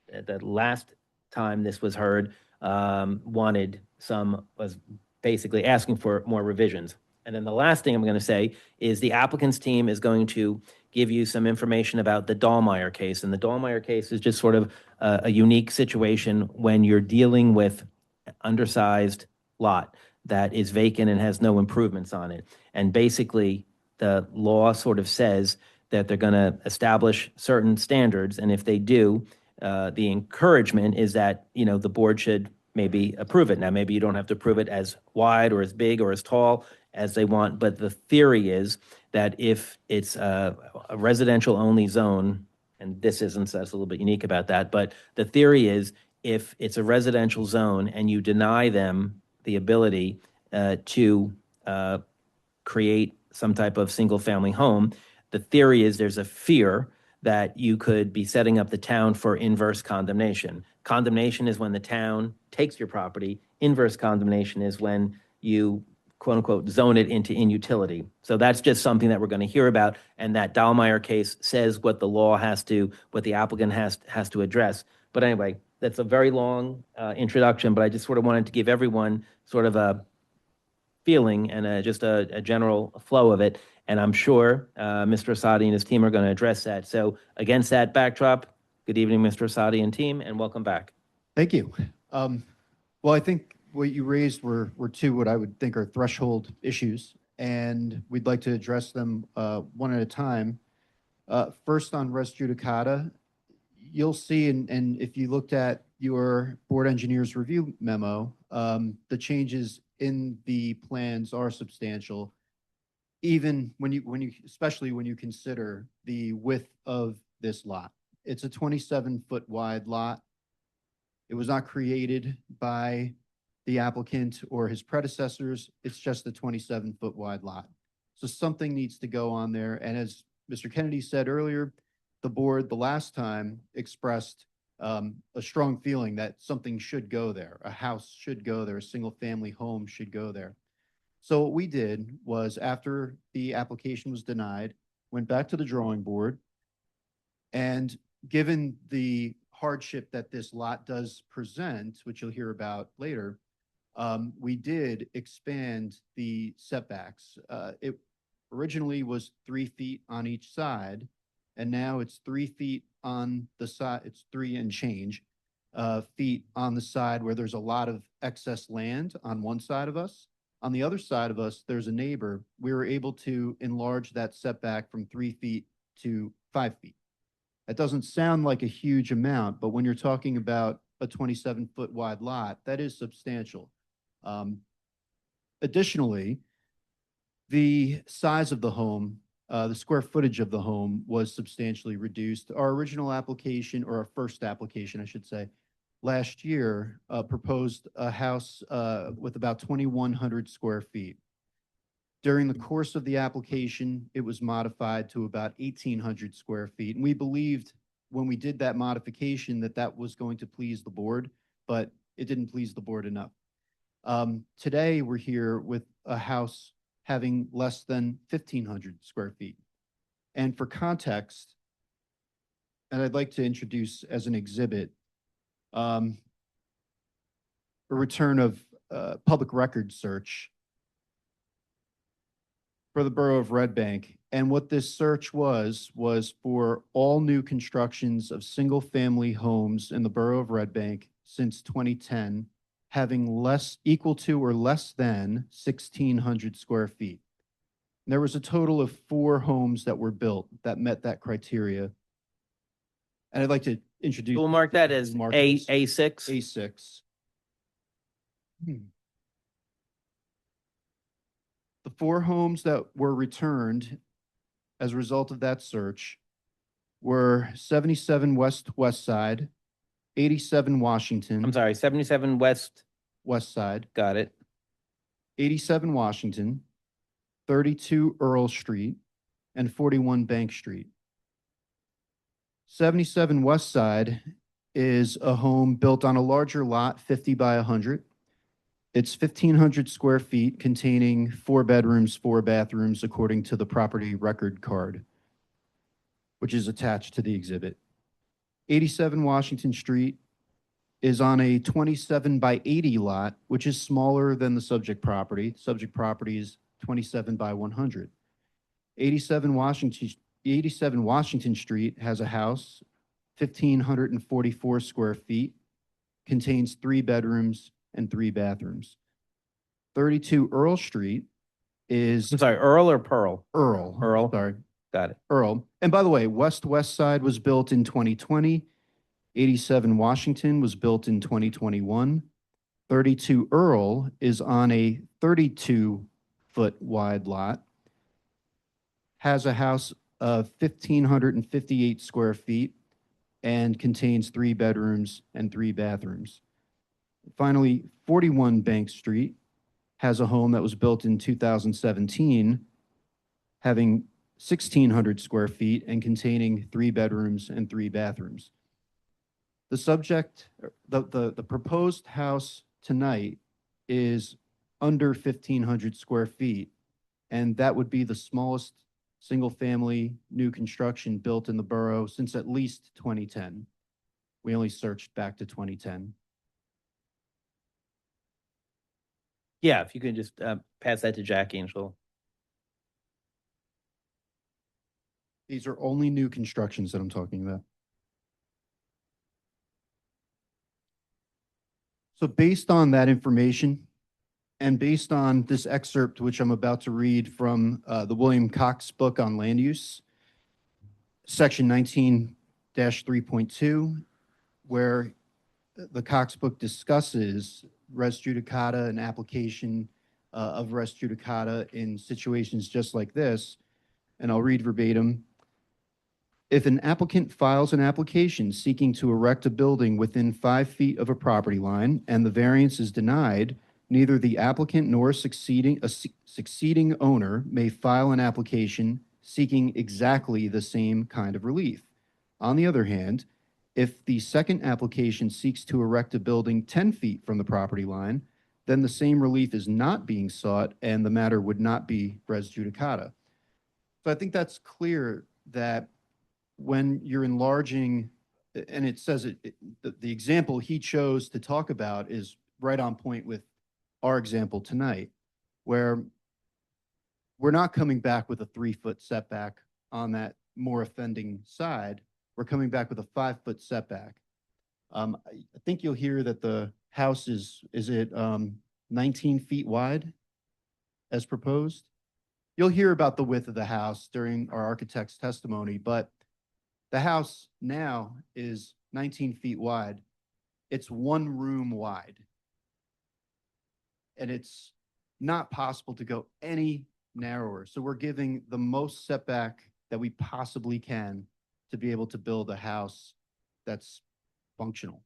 the last time this was heard, was basically asking for more revisions. And then the last thing I'm going to say is the applicant's team is going to give you some information about the Dahlmeyer case. And the Dahlmeyer case is just sort of a unique situation when you're dealing with undersized lot that is vacant and has no improvements on it. And basically, the law sort of says that they're going to establish certain standards. And if they do, the encouragement is that, the board should maybe approve it. Now, maybe you don't have to approve it as wide or as big or as tall as they want, but the theory is that if it's a residential only zone, and this isn't, so that's a little bit unique about that, but the theory is if it's a residential zone and you deny them the ability to create some type of single-family home, the theory is there's a fear that you could be setting up the town for inverse condemnation. Condemnation is when the town takes your property. Inverse condemnation is when you, quote unquote, zone it into inutility. So that's just something that we're going to hear about. And that Dahlmeyer case says what the law what the applicant has to address. But anyway, that's a very long introduction, but I just sort of wanted to give everyone sort of a feeling and just a general flow of it. And I'm sure Mr. Asadi and his team are going to address that. So against that backdrop, good evening, Mr. Asadi and team, and welcome back. Thank you. Well, I think what you raised were two what I would think are threshold issues, and we'd like to address them one at a time. First, on res judicata, you'll see, and if you looked at your board engineer's review memo, the changes in the plans are substantial, even especially when you consider the width of this lot. It's a 27-foot wide lot. It was not created by the applicant or his predecessors. It's just a 27-foot wide lot. So something needs to go on there. And as Mr. Kennedy said earlier, the board the last time expressed a strong feeling that something should go there. A house should go there. A single-family home should go there. So what we did was, after the application was denied, went back to the drawing board, and given the hardship that this lot does present, which you'll hear about later, we did expand the setbacks. It originally was 3 feet on each side, and now it's 3 feet on the side. It's 3 and change feet on the side where there's a lot of excess land on one side of us. On the other side of us, there's a neighbor. We were able to enlarge that setback from 3 feet to 5 feet. That doesn't sound like a huge amount, but when you're talking about a 27-foot wide lot, that is substantial. Additionally, the size of the home, the square footage of the home was substantially reduced. Our original application, or our first application, I should say, last year proposed a house with about 2,100 square feet. During the course of the application, it was modified to about 1,800 square feet. And we believed when we did that modification that that was going to please the board, but it didn't please the board enough. Today, we're here with a house having less than 1,500 square feet. And for context, and I'd like to introduce as an exhibit, a return of public record search for the borough of Red Bank. And what this search was for all new constructions of single-family homes in the borough of Red Bank since 2010, having equal to or less than 1,600 square feet. And there was a total of 4 homes that were built that met that criteria. And I'd like to introduce. We'll mark that as A6. A6. The 4 homes that were returned as a result of that search were 77 West Side, 87 Washington. I'm sorry, 77 West Side. Got it. 87 Washington, 32 Earl Street, and 41 Bank Street. 77 West Side is a home built on a larger lot, 50 by 100. It's 1,500 square feet, containing 4 bedrooms, 4 bathrooms, according to the property record card, which is attached to the exhibit. 87 Washington Street is on a 27 by 80 lot, which is smaller than the subject property. Subject property is 27 by 100. 87 Washington Street has a house, 1,544 square feet, contains 3 bedrooms and 3 bathrooms. 32 Earl Street is. I'm sorry, Earl or Pearl? Earl. Earl. Sorry. Got it. Earl. And by the way, West Side was built in 2020. 87 Washington was built in 2021. 32 Earl is on a 32-foot wide lot, has a house of 1,558 square feet, and contains 3 bedrooms and 3 bathrooms. Finally, 41 Bank Street has a home that was built in 2017, having 1,600 square feet and containing 3 bedrooms and 3 bathrooms. The proposed house tonight is under 1,500 square feet, and that would be the smallest single-family new construction built in the borough since at least 2010. We only searched back to 2010. Yeah, if you could just pass that to Jackie and she'll. These are only new constructions that I'm talking about. So based on that information and based on this excerpt, which I'm about to read from the William Cox book on land use, section 19-3.2, where the Cox book discusses res judicata and application of res judicata in situations just like this, and I'll read verbatim. If an applicant files an application seeking to erect a building within 5 feet of a property line and the variance is denied, neither the applicant nor a succeeding owner may file an application seeking exactly the same kind of relief. On the other hand, if the second application seeks to erect a building 10 feet from the property line, then the same relief is not being sought and the matter would not be res judicata. So I think that's clear that when you're enlarging, and it says the example he chose to talk about is right on point with our example tonight, where we're not coming back with a 3-foot setback on that more offending side. We're coming back with a 5-foot setback. I think you'll hear that the house is it 19 feet wide as proposed? You'll hear about the width of the house during our architect's testimony, but the house now is 19 feet wide. It's 1 room wide. And it's not possible to go any narrower. So we're giving the most setback that we possibly can to be able to build a house that's functional.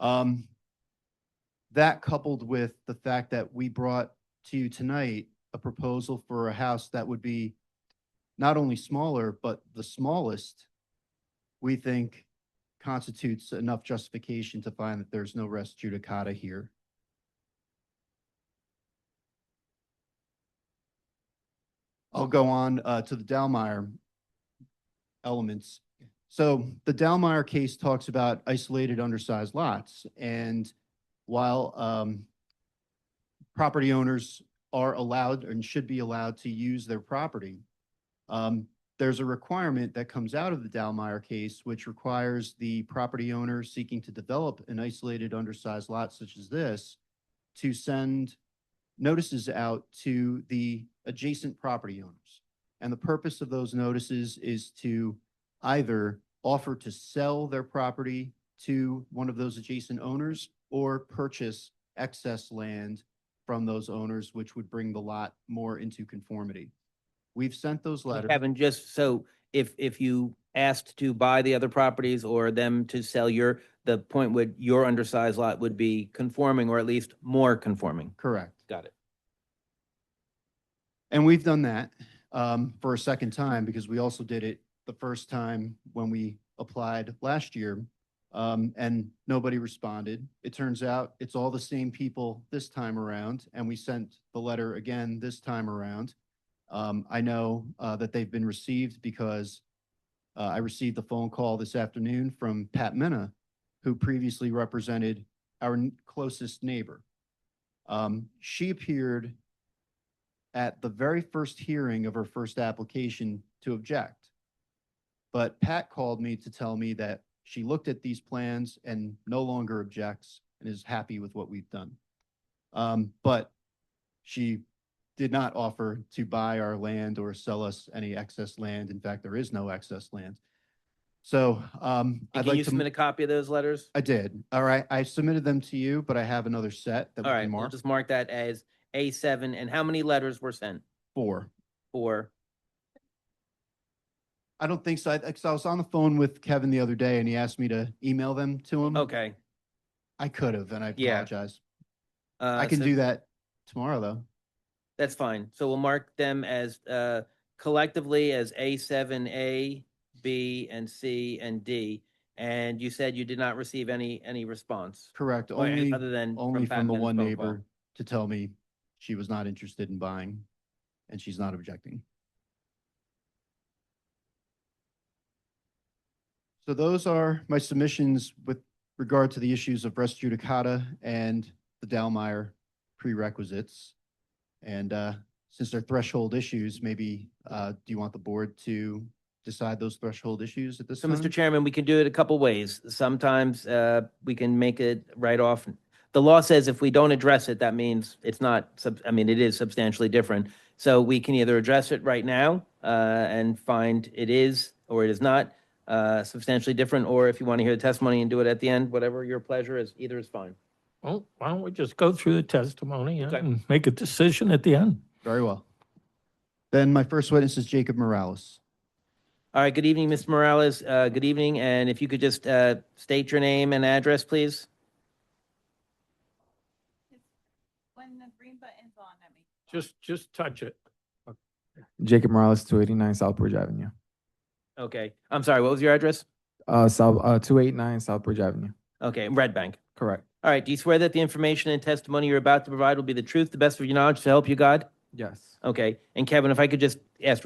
That coupled with the fact that we brought to you tonight a proposal for a house that would be not only smaller, but the smallest, we think constitutes enough justification to find that there's no res judicata here. I'll go on to the Dallmeyer elements. So the Dallmeyer case talks about isolated undersized lots. And while property owners are allowed and should be allowed to use their property, there's a requirement that comes out of the Dallmeyer case, which requires the property owner seeking to develop an isolated undersized lot such as this to send notices out to the adjacent property owners. And the purpose of those notices is to either offer to sell their property to one of those adjacent owners or purchase excess land from those owners, which would bring the lot more into conformity. We've sent those letters. Kevin, just so if you asked to buy the other properties or them to sell the point would your undersized lot would be conforming or at least more conforming. Correct. Got it. And we've done that for a second time because we also did it the first time when we applied last year and nobody responded. It turns out it's all the same people this time around, and we sent the letter again this time around. I know that they've been received because I received a phone call this afternoon from Pat Minna, who previously represented our closest neighbor. She appeared at the very first hearing of her first application to object. But Pat called me to tell me that she looked at these plans and no longer objects and is happy with what we've done. But she did not offer to buy our land or sell us any excess land. In fact, there is no excess land. So And I'd can like you to. submit a copy of those letters? I did. All right. I submitted them to you, but I have another set that we All can right, we'll mark. just mark that as A7. And how many letters were sent? 4. For, I don't think so. I was on the phone with Kevin the other day and he asked me to email them to him. okay. I could have, and I Yeah. apologize. I can so do that tomorrow, though. That's fine. So we'll mark them as collectively as A7A, B, and C, and D. And you said you did not receive any response? Correct. Or any Only, other than only Pat from the Minna's one phone neighbor call? to tell me she was not interested in buying and she's not objecting. So those are my submissions with regard to the issues of res judicata and the Dallmeyer prerequisites. And since they're threshold issues, maybe do you want the board to decide those threshold issues at this So, time? Mr. Chairman, we can do it a couple ways. Sometimes we can make it right off. The law says if we don't address it, that means it's not, I mean, it is substantially different. So we can either address it right now and find it is or it is not substantially different, or if you want to hear the testimony and do it at the end, whatever your pleasure is, either is fine. Well, why don't we just go through the testimony Okay. and make a decision at the end? Very well. Then my first witness is Jacob Morales. All right, good evening, Mr. Morales. Good evening, and if you could just state your name and address, please. When the green button's on, let me. Just touch it. Jacob Morales, 289 Southbridge Avenue. Okay, I'm sorry, what was your address? 289 Southbridge Avenue. Okay, Red Bank. Correct. All right, do you swear that the information and testimony you're about to provide will be the truth, the best of your knowledge, to help you God? Yes. Okay, and Kevin, if I could just ask,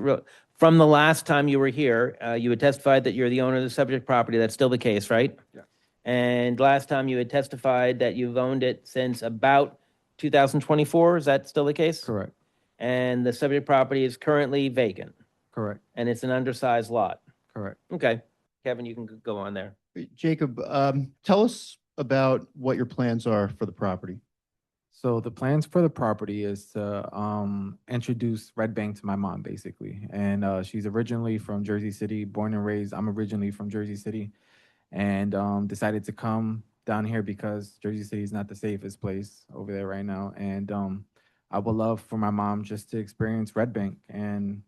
from the last time you were here, you had testified that you're the owner of the subject property. That's still the case, right? Yes. And last time you had testified that you've owned it since about 2024. Is that still the case? Correct. And the subject property is currently vacant, Correct. and it's an undersized lot. Correct. Okay, Kevin, you can go on there. Jacob, tell us about what your plans are for the property. So the plans for the property is to introduce Red Bank to my mom, basically. And she's originally from Jersey City, born and raised. I'm originally from Jersey City, and decided to come down here because Jersey City is not the safest place over there right now. And I would love for my mom just to experience Red Bank and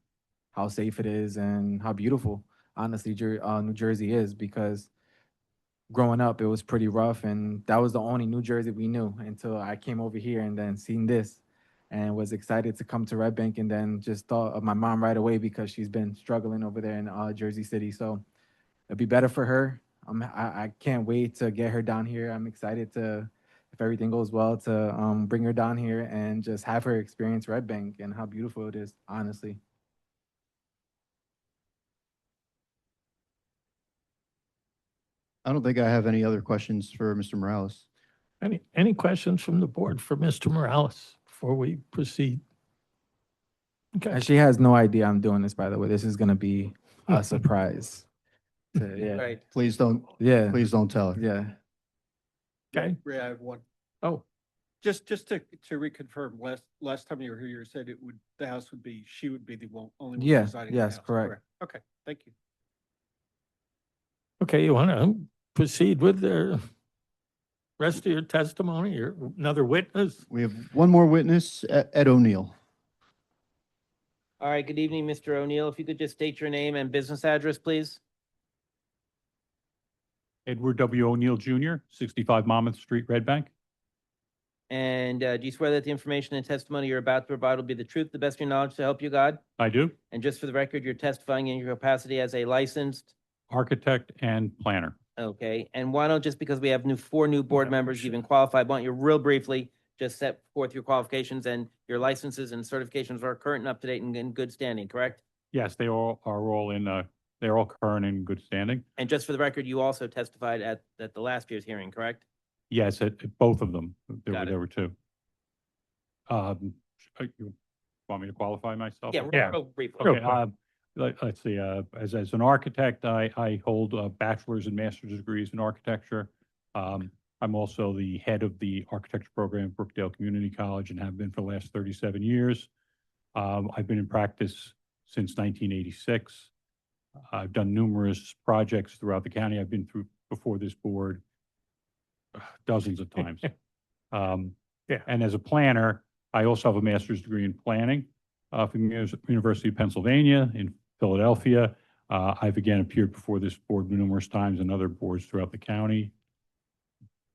how safe it is and how beautiful, honestly, New Jersey is, because growing up, it was pretty rough, and that was the only New Jersey we knew until I came over here and then seen this and was excited to come to Red Bank, and then just thought of my mom right away because she's been struggling over there in Jersey City. So it'd be better for her. I can't wait to get her down here. I'm excited to, if everything goes well, to bring her down here and just have her experience Red Bank and how beautiful it is, honestly. I don't think I have any other questions for Mr. Morales. Any questions from the board for Mr. Morales before we proceed? Okay. And she has no idea I'm doing this, by the way. This is gonna be a surprise. Yeah. Right. Please don't tell her. Yeah. Okay. Ray, I have one. Oh, Just to reconfirm, last time you were here, you said the house would be, she would be the only one Yeah, residing in the yes, house. correct. Okay, thank you. okay. You want to proceed with the rest of your testimony or another witness? We have one more witness, Ed O'Neill. All right, good evening, Mr. O'Neill. If you could just state your name and business address, please. Edward W. O'Neill Jr., 65 Monmouth Street, Red Bank. And do you swear that the information and testimony you're about to provide will be the truth, the best of your knowledge, to help you God? I do. And just for the record, you're testifying in your capacity as a licensed, Architect and planner. okay? And why don't, just because we have four new board members, you've been qualified, why don't you real briefly just set forth your qualifications, and your licenses and certifications are current and up to date and in good standing, correct? Yes, they all are all in, they're all current and in good standing. And just for the record, you also testified at the last year's hearing, correct? Yes, at both of them. Got it. There were two. You want me to qualify myself? Yeah, real briefly. Okay, let's see, as an architect, I hold bachelor's and master's degrees in architecture. I'm also the head of the architecture program at Brookdale Community College and have been for the last 37 years. I've been in practice since 1986. I've done numerous projects throughout the county. I've been through before this board dozens of times. Yeah. And as a planner, I also have a master's degree in planning from the University of Pennsylvania in Philadelphia. I've again appeared before this board numerous times and other boards throughout the county.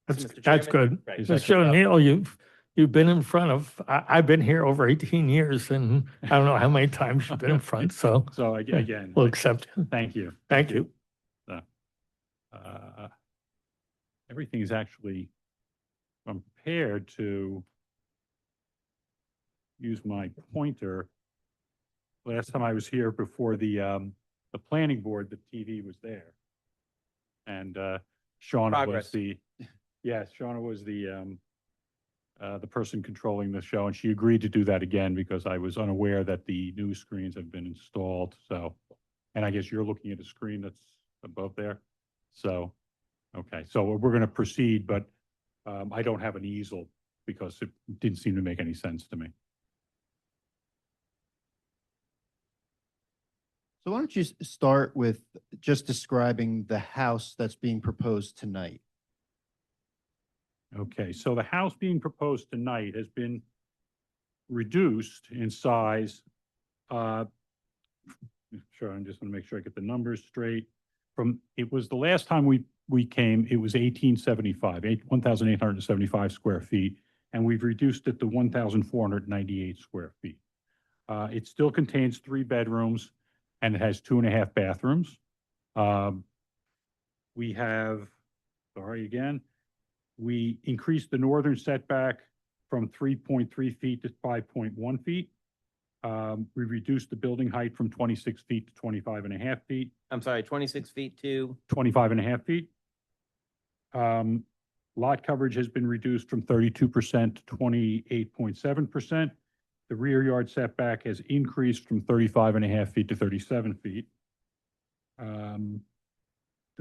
That's good. Right. Mr. O'Neill, you've been in front of, I've been here over 18 years and I don't know how many times you've been in front, so So again, we'll accept it. thank you. Thank you. Everything is actually, I'm prepared to use my pointer. Last time I was here before the planning board, the TV was there. And Shauna Progress. was Shauna was the person controlling the show, and she agreed to do that again because I was unaware that the new screens have been installed. So And I guess you're looking at a screen that's above there. So, okay, so we're going to proceed, but I don't have an easel because it didn't seem to make any sense to me. So why don't you start with just describing the house that's being proposed tonight? Okay, so the house being proposed tonight has been reduced in size. Sure, I'm just going to make sure I get the numbers straight. It was the last time we came, it was 1,875 square feet, and we've reduced it to 1,498 square feet. It still contains 3 bedrooms, and it has 2.5 bathrooms. We have, sorry again, we increased the northern setback from 3.3 feet to 5.1 feet. We reduced the building height from 26 feet to 25.5 feet. I'm sorry, 26 feet to? 25.5 feet. Lot coverage has been reduced from 32% to 28.7%. The rear yard setback has increased from 35.5 feet to 37 feet. The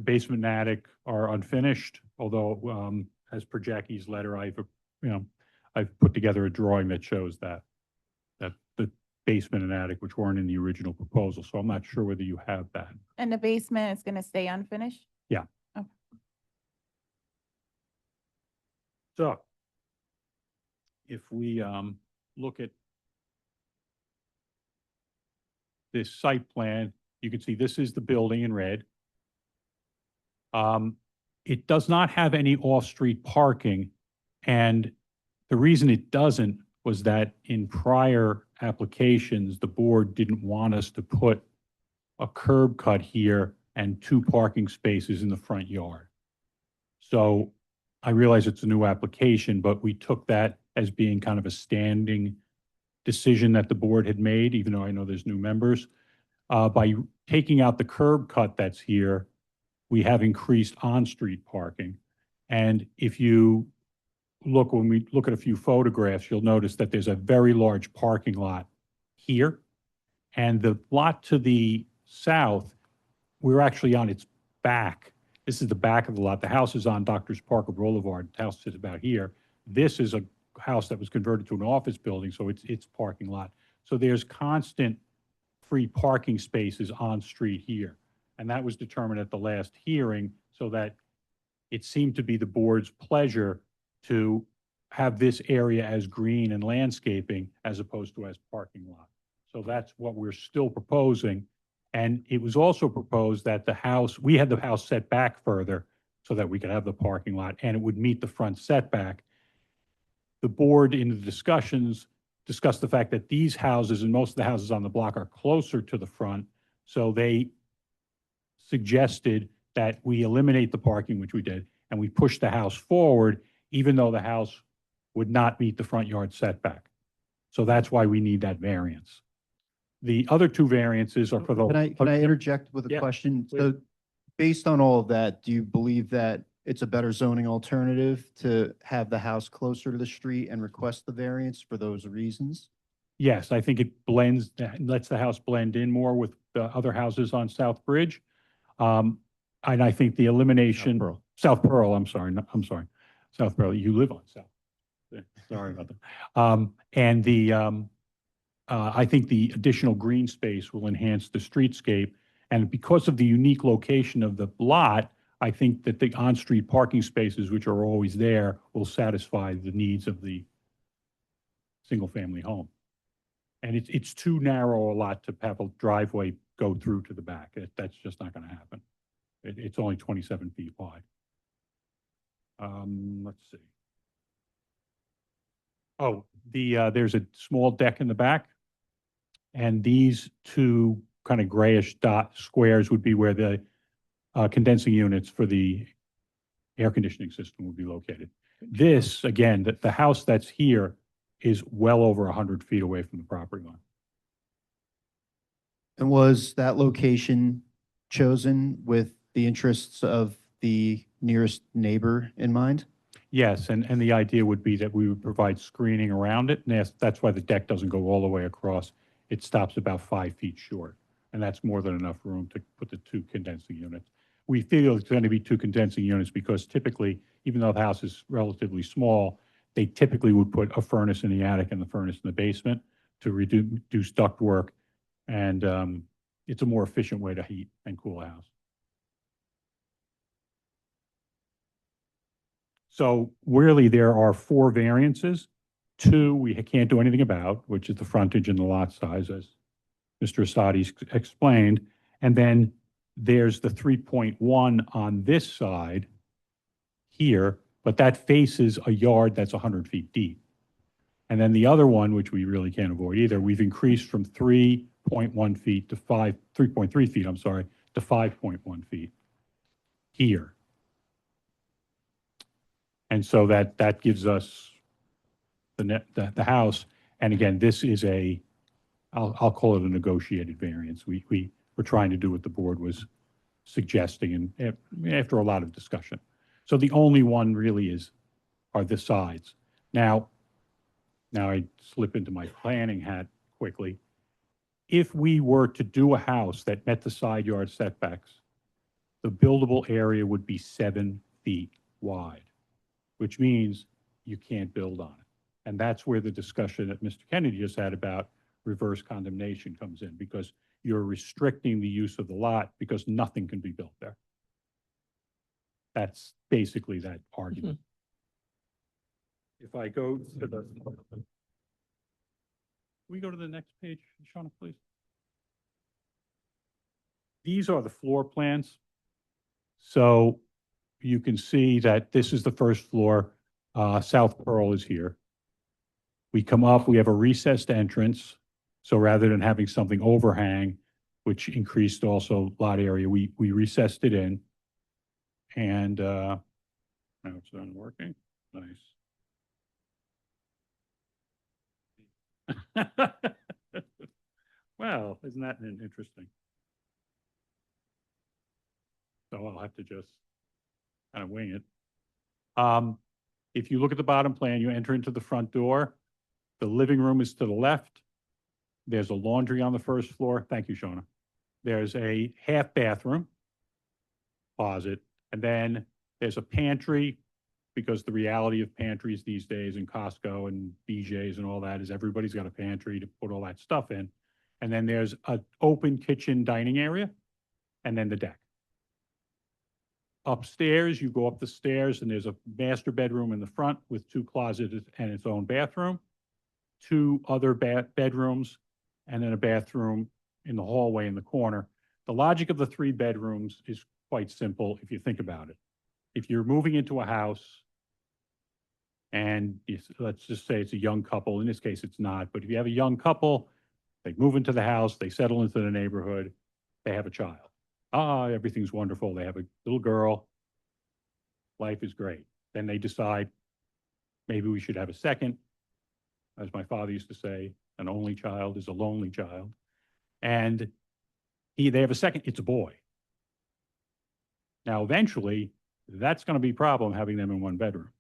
basement and attic are unfinished, although as per Jackie's letter, I've put together a drawing that shows that the basement and attic, which weren't in the original proposal. So I'm not sure whether you have that. And the basement is going to stay unfinished? Yeah. Okay. So if we look at this site plan, you can see this is the building in red. It does not have any off-street parking, and the reason it doesn't was that in prior applications, the board didn't want us to put a curb cut here and 2 parking spaces in the front yard. So I realize it's a new application, but we took that as being kind of a standing decision that the board had made, even though I know there's new members. By taking out the curb cut that's here, we have increased on-street parking. And if you look, when we look at a few photographs, you'll notice that there's a very large parking lot here. And the lot to the south, we're actually on its back. This is the back of the lot. The house is on Doctors Parker Boulevard. The house is about here. This is a house that was converted to an office building, so it's parking lot. So there's constant free parking spaces on street here. And that was determined at the last hearing, so that it seemed to be the board's pleasure to have this area as green and landscaping as opposed to as parking lot. So that's what we're still proposing. And it was also proposed that we had the house set back further so that we could have the parking lot and it would meet the front setback. The board in the discussions discussed the fact that these houses and most of the houses on the block are closer to the front. So they suggested that we eliminate the parking, which we did, and we push the house forward, even though the house would not meet the front yard setback. So that's why we need that variance. The other 2 variances are for the. Can I interject with a Yeah, question? please. So based on all of that, do you believe that it's a better zoning alternative to have the house closer to the street and request the variance for those reasons? Yes, I think it lets the house blend in more with the other houses on South Bridge. And I think the elimination. South Pearl, I'm sorry, South Pearl, you live on South. Sorry about that. I think the additional green space will enhance the streetscape. And because of the unique location of the lot, I think that the on-street parking spaces, which are always there, will satisfy the needs of the single-family home. And it's too narrow a lot to have a driveway go through to the back. That's just not going to happen. It's only 27 feet wide. Let's see. Oh, there's a small deck in the back. And these 2 kind of grayish dot squares would be where the condensing units for the air conditioning system would be located. This, again, the house that's here is well over 100 feet away from the property line. And was that location chosen with the interests of the nearest neighbor in mind? Yes, and the idea would be that we would provide screening around it, and that's why the deck doesn't go all the way across. It stops about 5 feet short. and that's more than enough room to put the 2 condensing units. We feel it's going to be 2 condensing units because typically, even though the house is relatively small, they typically would put a furnace in the attic and the furnace in the basement to reduce duct work, and it's a more efficient way to heat and cool a house. So really, there are 4 variances. 2 we can't do anything about, which is the frontage and the lot size, as Mr. Asadi explained. And then there's the 3.1 on this side here, but that faces a yard that's 100 feet deep. And then the other one, which we really can't avoid either, we've increased from 3.1 feet to 3.3 feet, I'm sorry, to 5.1 feet here. And so that gives us the house. And again, this is I'll call it a negotiated variance. We're trying to do what the board was suggesting and after a lot of discussion. So the only one really are the sides. Now I slip into my planning hat quickly. If we were to do a house that met the side yard setbacks, the buildable area would be 7 feet wide, which means you can't build on it. And that's where the discussion that Mr. Kennedy just had about reverse condemnation comes in, because you're restricting the use of the lot because nothing can be built there. That's basically that argument. If I go to the, we go to the next page, Shauna, please. These are the floor plans. So you can see that this is the first floor. South Pearl is here. We come up, we have a recessed entrance. So rather than having something overhang, which increased also lot area, we recessed it in. And now it's done working. Nice. Well, isn't that interesting? So I'll have to just kind of wing it. If you look at the bottom plan, you enter into the front door. The living room is to the left. There's a laundry on the first floor. Thank you, Shauna. There's a half bathroom, closet, and then there's a pantry, because the reality of pantries these days in Costco and BJ's and all that is everybody's got a pantry to put all that stuff in. And then there's an open kitchen dining area, and then the deck. Upstairs, you go up the stairs, and there's a master bedroom in the front with 2 closets and its own bathroom, 2 other bedrooms, and then a bathroom in the hallway in the corner. The logic of the 3 bedrooms is quite simple if you think about it. If you're moving into a house, and let's just say it's a young couple, in this case it's not, but if you have a young couple, they move into the house, they settle into the neighborhood, they have a child. Everything's wonderful. They have a little girl. Life is great. Then they decide, maybe we should have a second. As my father used to say, an only child is a lonely child. And they have a second, it's a boy. Now, eventually, that's going to be a problem having them in 1 bedroom.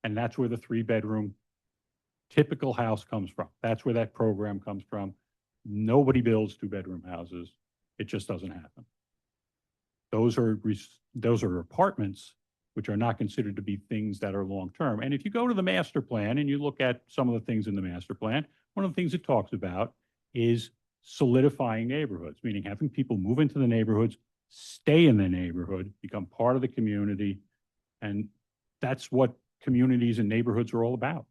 And that's where the 3-bedroom typical house comes from. That's where that program comes from. Nobody builds 2-bedroom houses. It just doesn't happen. Those are apartments, which are not considered to be things that are long-term. And if you go to the master plan and you look at some of the things in the master plan, one of the things it talks about is solidifying neighborhoods, meaning having people move into the neighborhoods, stay in the neighborhood, become part of the community. And that's what communities and neighborhoods are all about.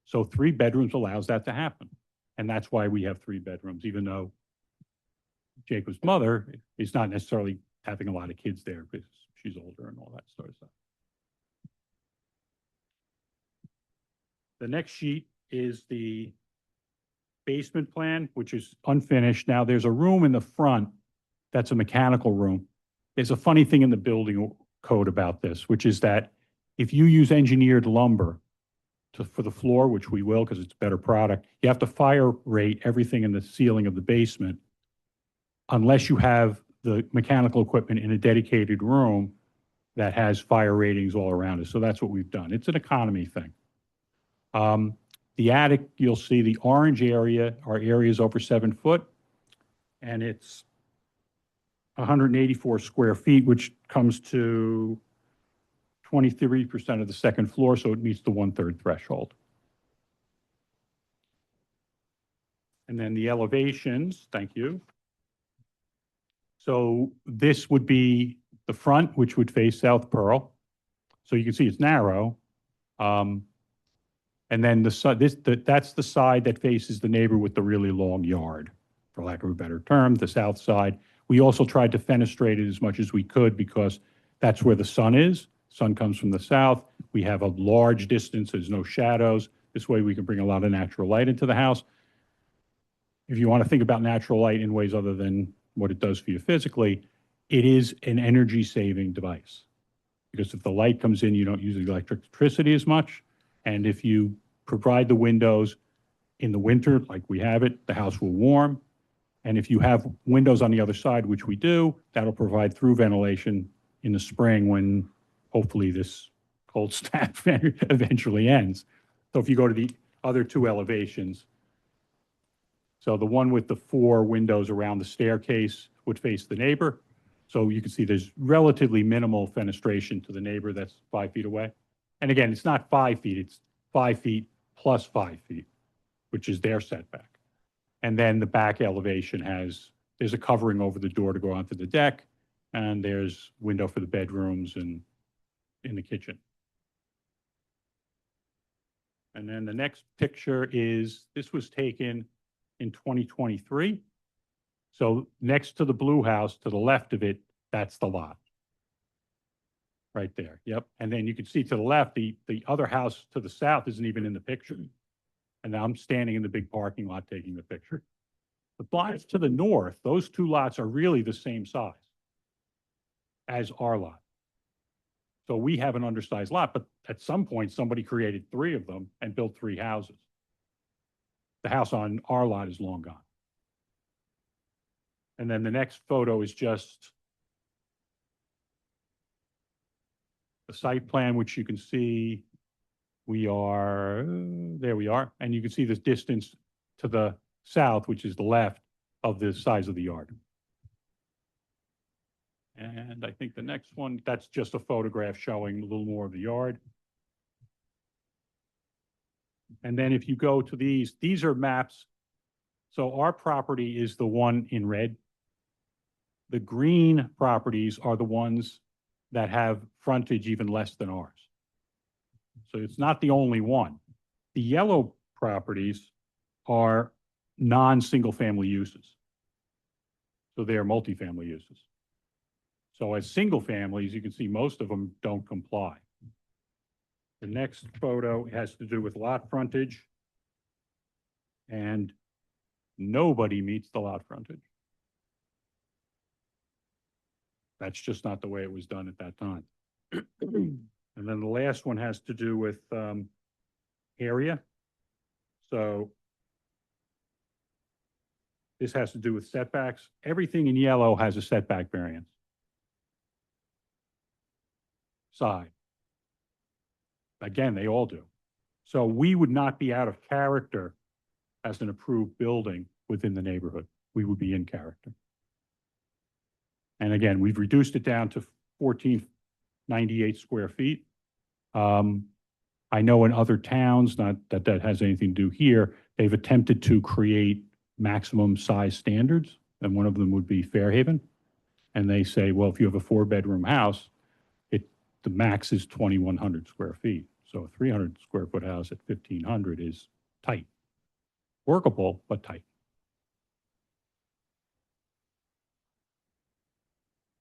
So 3 bedrooms allows that to happen. And that's why we have 3 bedrooms, even though Jacob's mother is not necessarily having a lot of kids there because she's older and all that sort of stuff. The next sheet is the basement plan, which is unfinished. Now, there's a room in the front that's a mechanical room. There's a funny thing in the building code about this, which is that if you use engineered lumber for the floor, which we will because it's a better product, you have to fire rate everything in the ceiling of the basement unless you have the mechanical equipment in a dedicated room that has fire ratings all around it. So that's what we've done. It's an economy thing. The attic, you'll see the orange area are areas over 7 foot. and it's 184 square feet, which comes to 23% of the second floor, so it meets the 1/3 threshold. And then the elevations, thank you. So this would be the front, which would face South Pearl. So you can see it's narrow. And then that's the side that faces the neighbor with the really long yard, for lack of a better term, the south side. We also tried to fenestrate it as much as we could because that's where the sun is. Sun comes from the south. We have a large distance. There's no shadows. This way we can bring a lot of natural light into the house. If you want to think about natural light in ways other than what it does for you physically, it is an energy saving device. Because if the light comes in, you don't use the electricity as much. And if you provide the windows in the winter, like we have it, the house will warm. And if you have windows on the other side, which we do, that'll provide through ventilation in the spring when hopefully this cold snap eventually ends. So if you go to the other two elevations, so the one with the 4 windows around the staircase would face the neighbor. So you can see there's relatively minimal fenestration to the neighbor that's 5 feet away. And again, it's not 5 feet, it's 5 feet plus 5 feet, which is their setback. And then the back elevation there's a covering over the door to go onto the deck, and there's window for the bedrooms and in the kitchen. And then the next picture this was taken in 2023. So next to the blue house, to the left of it, that's the lot. Right there, yep. And then you can see to the left, the other house to the south isn't even in the picture. And now I'm standing in the big parking lot taking the picture. The lots to the north, those 2 lots are really the same size as our lot. So we have an undersized lot, but at some point, somebody created 3 of them and built 3 houses. The house on our lot is long gone. And then the next photo is just the site plan, which you can see there we are. And you can see this distance to the south, which is the left of the size of the yard. And I think the next one, that's just a photograph showing a little more of the yard. And then if you go to these are maps. So our property is the one in red. The green properties are the ones that have frontage even less than ours. So it's not the only one. The yellow properties are non-single family uses. So they are multifamily uses. So as single families, you can see most of them don't comply. The next photo has to do with lot frontage. And nobody meets the lot frontage. That's just not the way it was done at that time. And then the last one has to do with area. So this has to do with setbacks. Everything in yellow has a setback variance. Side. Again, they all do. So we would not be out of character as an approved building within the neighborhood. We would be in character. And again, we've reduced it down to 1498 square feet. I know in other towns, not that that has anything to do here, they've attempted to create maximum size standards, and one of them would be Fairhaven. And they say, well, if you have a 4-bedroom house, the max is 2,100 square feet. So a 300 square foot house at 1,500 is tight. Workable, but tight.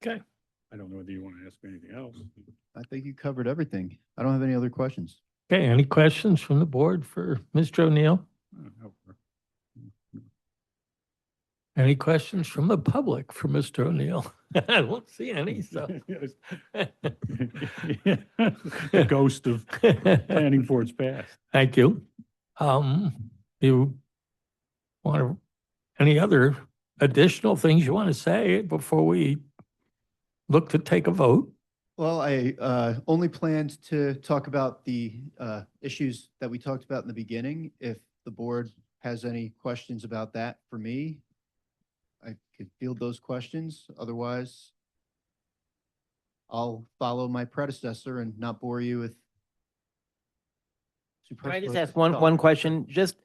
Okay. I don't know whether you want to ask me anything else. I think you covered everything. I don't have any other questions. Okay, any questions from the board for Mr. O'Neill? Any questions from the public for Mr. O'Neill? I don't see any, so. The ghost of planning board's past. Thank you. You want to, any other additional things you want to say before we look to take a vote? Well, I only planned to talk about the issues that we talked about in the beginning. If the board has any questions about that for me, I could field those questions. Otherwise, I'll follow my predecessor and not bore you with Can I just superfluous ask one talk. question? Just,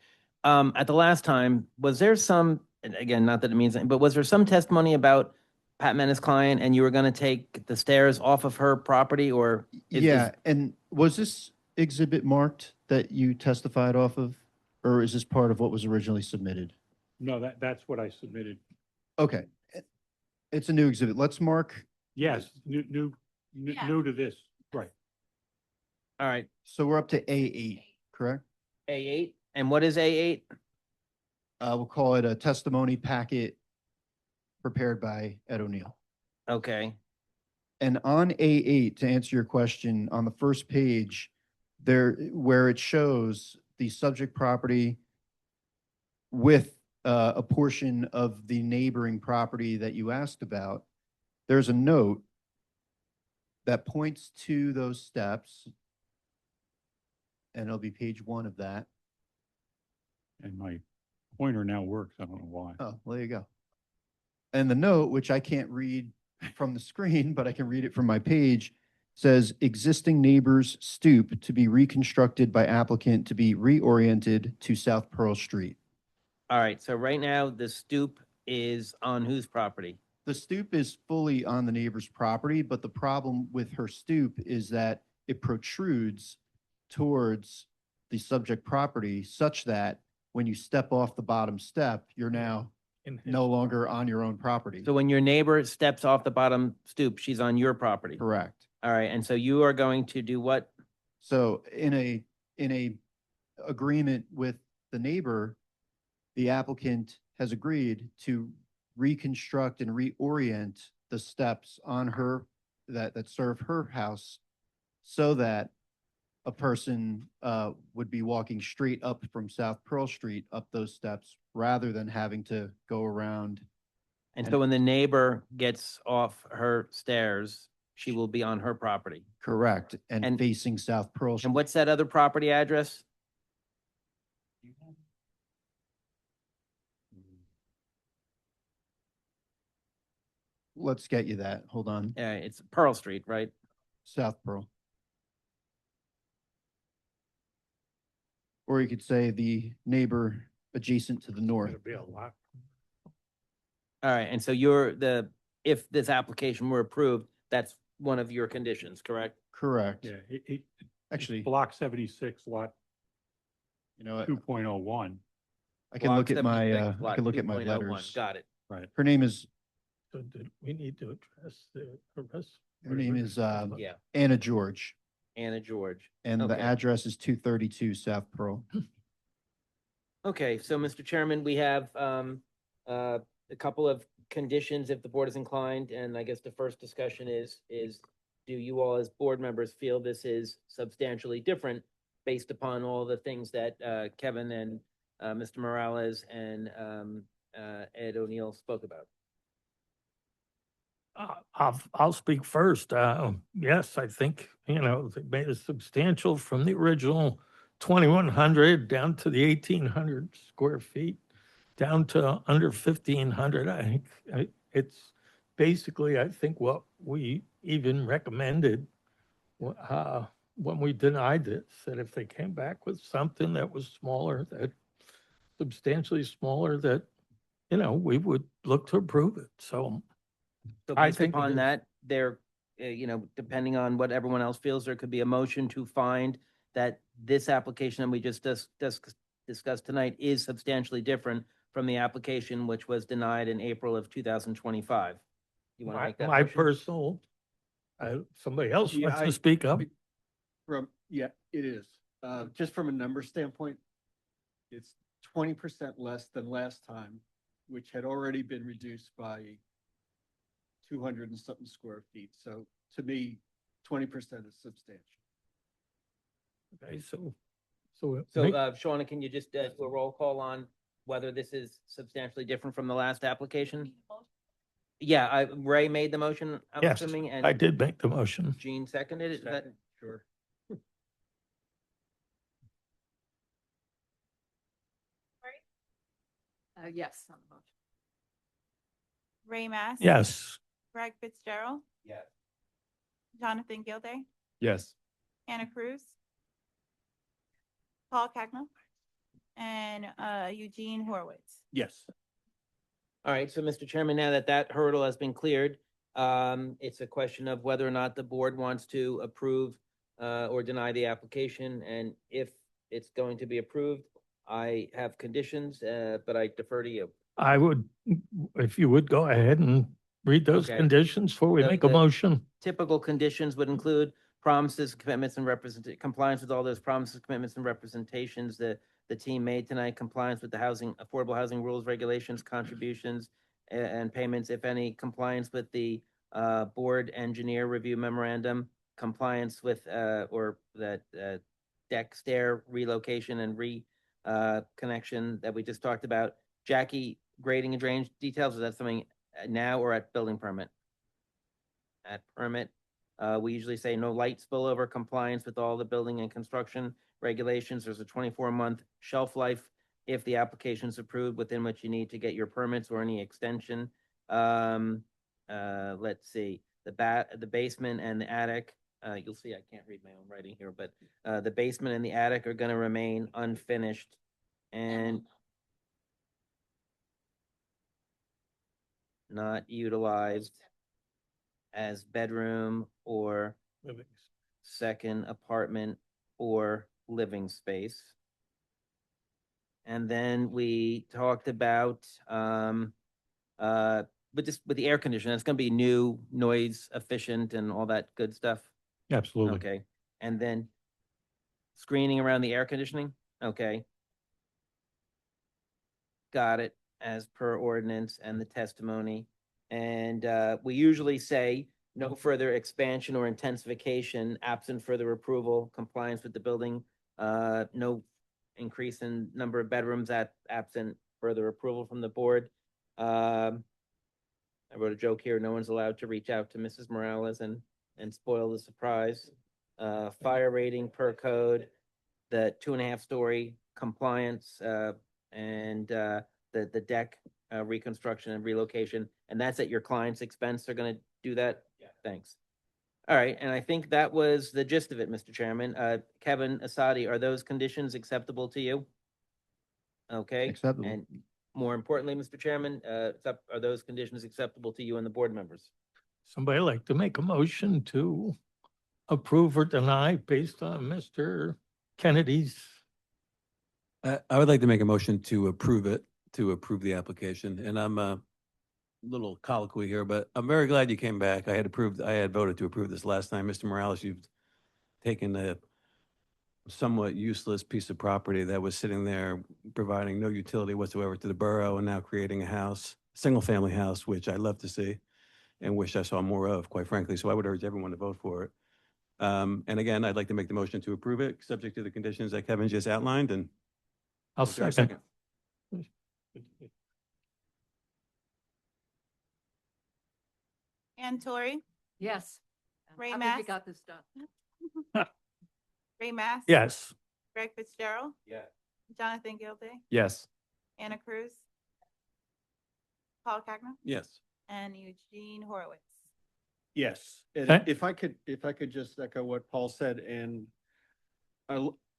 at the last time, was there some, and again, not that it means anything, but was there some testimony about Pat Mena's client and you were gonna take the stairs off of her property or? Yeah, and was this exhibit marked that you testified off of? Or is this part of what was originally submitted? No, that's what I submitted. Okay, it's a new exhibit. Let's mark. Yes, new to this, right. All right, So we're up to A8, correct? A8, and what is A8? We'll call it a testimony packet prepared by Ed O'Neill. Okay, And on A8, to answer your question, on the first page, there, where it shows the subject property with a portion of the neighboring property that you asked about, there's a note that points to those steps. And it'll be page 1 of that. And my pointer now works. I don't know why. Oh, well, there you go. And the note, which I can't read from the screen, but I can read it from my page, says existing neighbors stoop to be reconstructed by applicant to be reoriented to South Pearl Street. all right, so right now, the stoop is on whose property? The stoop is fully on the neighbor's property, but the problem with her stoop is that it protrudes towards the subject property such that when you step off the bottom step, you're now no longer on your own property. So when your neighbor steps off the bottom stoop, she's on your property? Correct. All right, and so you are going to do what? So in a agreement with the neighbor, the applicant has agreed to reconstruct and reorient the steps on her, that serve her house, so that a person would be walking straight up from South Pearl Street up those steps rather than having to go around. And so when the neighbor gets off her stairs, she will be on her property? Correct, and And- facing South Pearl Street. And what's that other property address? Let's get you that. Hold on. It's Pearl Street, right? South Pearl. Or you could say the neighbor adjacent to the north. It'd be a lot. All right, and so you're if this application were approved, that's one of your conditions, correct? Correct. Yeah, Actually, block 76, lot you know, 2.01. I can Block look at my, 76, I lot can look at my 2.01. letters. Got it. Right. Her name is, So did we need to address the arrest? her name is Yeah, Anna George, Anna George. and the Okay. address is 232 South Pearl. Okay, so Mr. Chairman, we have a couple of conditions if the board is inclined, and I guess the first discussion is do you all as board members feel this is substantially different based upon all the things that Kevin and Mr. Morales and Ed O'Neill spoke about? I'll speak first. Yes, I think, they made it substantial from the original 2,100 down to the 1,800 square feet, down to under 1,500. I think it's basically, I think, what we even recommended when we denied this, that if they came back with something that was smaller, that substantially smaller, that, we would look to approve it. So So I based think it upon is. that, there, depending on what everyone else feels, there could be a motion to find that this application that we just discussed tonight is substantially different from the application which was denied in April of 2025. You want to make that my motion? personal, somebody else Yeah, wants to speak up. Yeah, it is. Just from a number standpoint, it's 20% less than last time, which had already been reduced by 200 and something square feet. So to me, 20% is substantial. Okay, so So, Shauna, can you just do a roll call on whether this is substantially different from the last application? Yeah, Ray made the motion, I'm yes, assuming, I and did make the motion. Gene seconded it. Is that? Second, sure. Yes, on the motion. Ray Mass. Yes. Greg Fitzgerald, Yes. Jonathan Gilday, Yes. Anna Cruz, Paul Cagnon, and Eugene Horowitz. Yes. All right, so Mr. Chairman, now that that hurdle has been cleared, it's a question of whether or not the board wants to approve or deny the application, and if it's going to be approved, I have conditions, but I defer to you. I would, if you would go ahead and read those Okay. conditions before we The- make a the- motion. Typical conditions would include promises, commitments, and compliance with all those promises, commitments, and representations that the team made tonight, compliance with the affordable housing rules, regulations, contributions, and payments, if any, compliance with the board engineer review memorandum, compliance with or that deck stair relocation and connection that we just talked about. Jackie, grading and drainage details, is that something now or at building permit? At permit. We usually say no light spillover, compliance with all the building and construction regulations. There's a 24-month shelf life if the application is approved, within which you need to get your permits or any extension. Let's see, the basement and the attic, you'll see I can't read my own writing here, but the basement and the attic are gonna remain unfinished and not utilized as bedroom or second apartment or living space. And then we talked about, but just with the air conditioner, it's gonna be new, noise efficient and all that good stuff. Absolutely. Okay, and then screening around the air conditioning, okay. Got it, as per ordinance and the testimony. And we usually say no further expansion or intensification absent further approval, compliance with the building, no increase in number of bedrooms absent further approval from the board. I wrote a joke here, no one's allowed to reach out to Mrs. Morales and spoil the surprise. Fire rating per code, the 2.5-story compliance, and the deck reconstruction and relocation, and that's at your client's expense. They're gonna do that? Yeah. Thanks. All right, and I think that was the gist of it, Mr. Chairman. Kevin Asadi, are those conditions acceptable to you? Okay. Acceptable. And more importantly, Mr. Chairman, are those conditions acceptable to you and the board members? Somebody like to make a motion to approve or deny based on Mr. Kennedy's. I would like to make a motion to approve it, to approve the application. And I'm a little colloquy here, but I'm very glad you came back. I had voted to approve this last time. Mr. Morales, you've taken a somewhat useless piece of property that was sitting there providing no utility whatsoever to the borough and now creating a house, single-family house, which I love to see and wish I saw more of, quite frankly. So I would urge everyone to vote for it. And again, I'd like to make the motion to approve it, subject to the conditions that Kevin just outlined, and I'll is there a second. Ann Torrey, Yes. Ray How Mass. you got this stuff? Ray Mass. Yes. Greg Fitzgerald, Yeah. Jonathan Gilday, Yes. Anna Cruz, Paul Cagnon, yes. and Eugene Horowitz. Yes, and Okay. if I could just echo what Paul said, and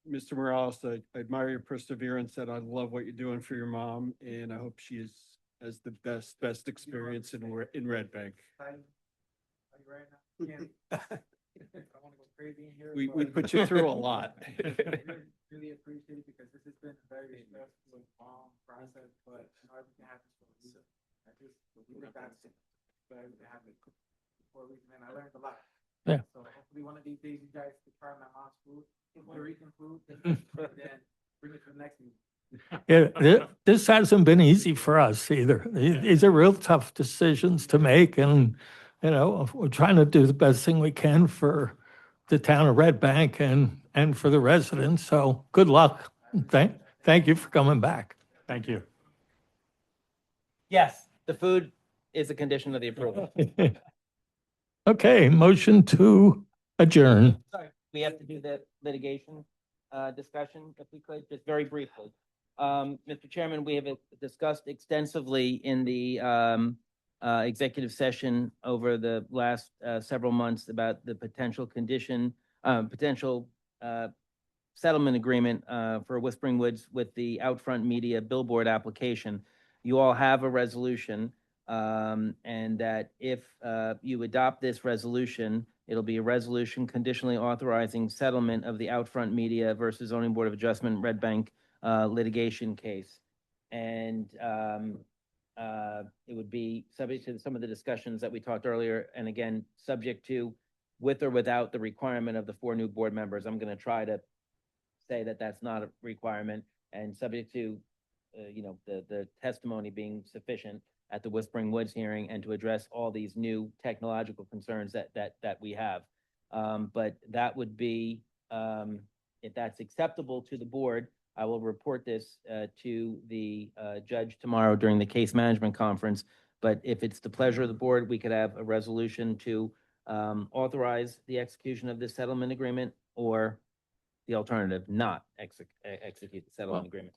Mr. Morales, I admire your perseverance, and I love what you're doing for your mom, and I hope she has the best experience in Red Bank. We put you through a lot. Really appreciate it because this has been a very stressful, long process, but everything happens for a reason. I just believe that's for everything happened for a reason, and I learned a lot. Yeah. So hopefully one of these days you guys can try my mom's food, Puerto Rican food, and then bring it to the next meeting. Yeah, this hasn't been easy for us either. These are real tough decisions to make, and, we're trying to do the best thing we can for the town of Red Bank and for the residents. So good luck. Thank you for coming back. Thank you. Yes, the food is a condition of the approval. Okay, motion to adjourn. Sorry, we have to do the litigation discussion, if we could, just very briefly. Mr. Chairman, we have discussed extensively in the executive session over the last several months about the potential settlement agreement for Whispering Woods with the Outfront Media billboard application. You all have a resolution, and that if you adopt this resolution, it'll be a resolution conditionally authorizing settlement of the Outfront Media versus Zoning Board of Adjustment Red Bank litigation case. And it would be subject to some of the discussions that we talked earlier, and again, subject to with or without the requirement of the 4 new board members. I'm going to try to say that that's not a requirement, and subject to, the testimony being sufficient at the Whispering Woods hearing, and to address all these new technological concerns that we have. But that would be, if that's acceptable to the board, I will report this to the judge tomorrow during the case management conference. But if it's the pleasure of the board, we could have a resolution to authorize the execution of this settlement agreement, or the alternative, not execute the settlement agreement.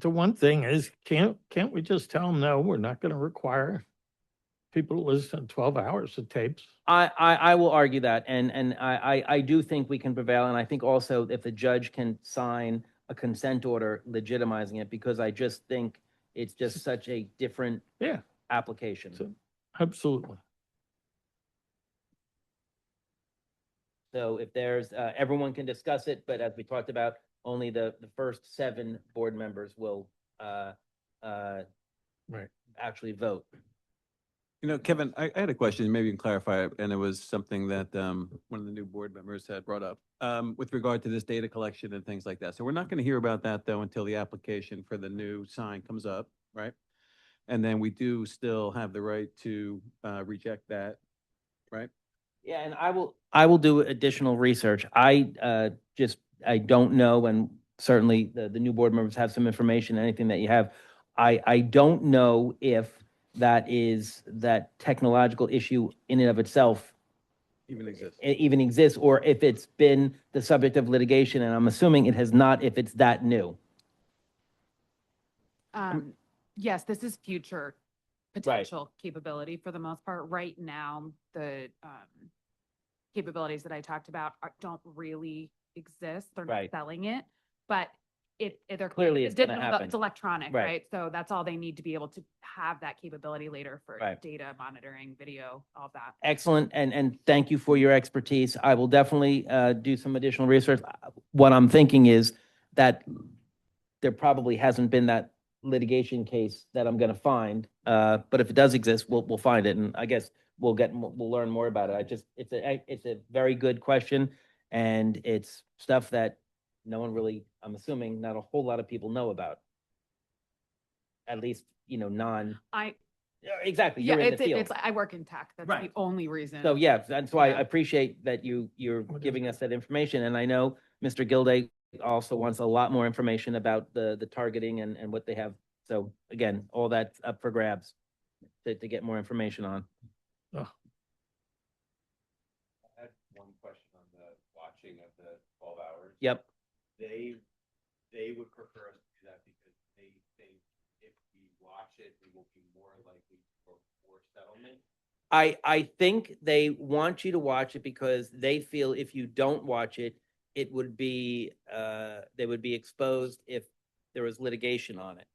The one thing is, can't we just tell them, no, we're not going to require people to listen to 12 hours of tapes? I will argue that, and I do think we can prevail, and I think also if the judge can sign a consent order legitimizing it, because I just think it's just such a different application. So, absolutely. So if there's, everyone can discuss it, but as we talked about, only the first 7 board members will actually vote. Kevin, I had a question, maybe you can clarify it, and it was something that one of the new board members had brought up with regard to this data collection and things like that. So we're not going to hear about that, though, until the application for the new sign comes up, right? And then we do still have the right to reject that, right? Yeah, and I will do additional research. I don't know, and certainly the new board members have some information, anything that you have. I don't know if that technological issue in and of itself even exists, or if it's been the subject of litigation, and I'm assuming it has not if it's that new. Yes, this is future potential capability for the most part. Right now, the capabilities that I talked about don't really exist. They're not selling it, but they're Clearly it's gonna digital, happen. it's electronic, Right. right? So that's all they need to be able to have that capability later for Right. data monitoring, video, all of that. Excellent, and thank you for your expertise. I will definitely do some additional research. What I'm thinking is that there probably hasn't been that litigation case that I'm going to find, but if it does exist, we'll find it, and I guess we'll learn more about it. It's a very good question, and it's stuff that no one really, I'm assuming, not a whole lot of people know about. At least, exactly. You're in the field. I work in tech. That's the only reason. So yeah, that's why I appreciate that you're giving us that information. And I know Mr. Gilday also wants a lot more information about the targeting and what they have. So again, all that's up for grabs to get more information on. I had one question on the watching of the 12 hours. Yep. They would prefer us to do that because they think if we watch it, we will be more likely for settlement. I think they want you to watch it because they feel if you don't watch it, it would be they would be exposed if there was litigation on it.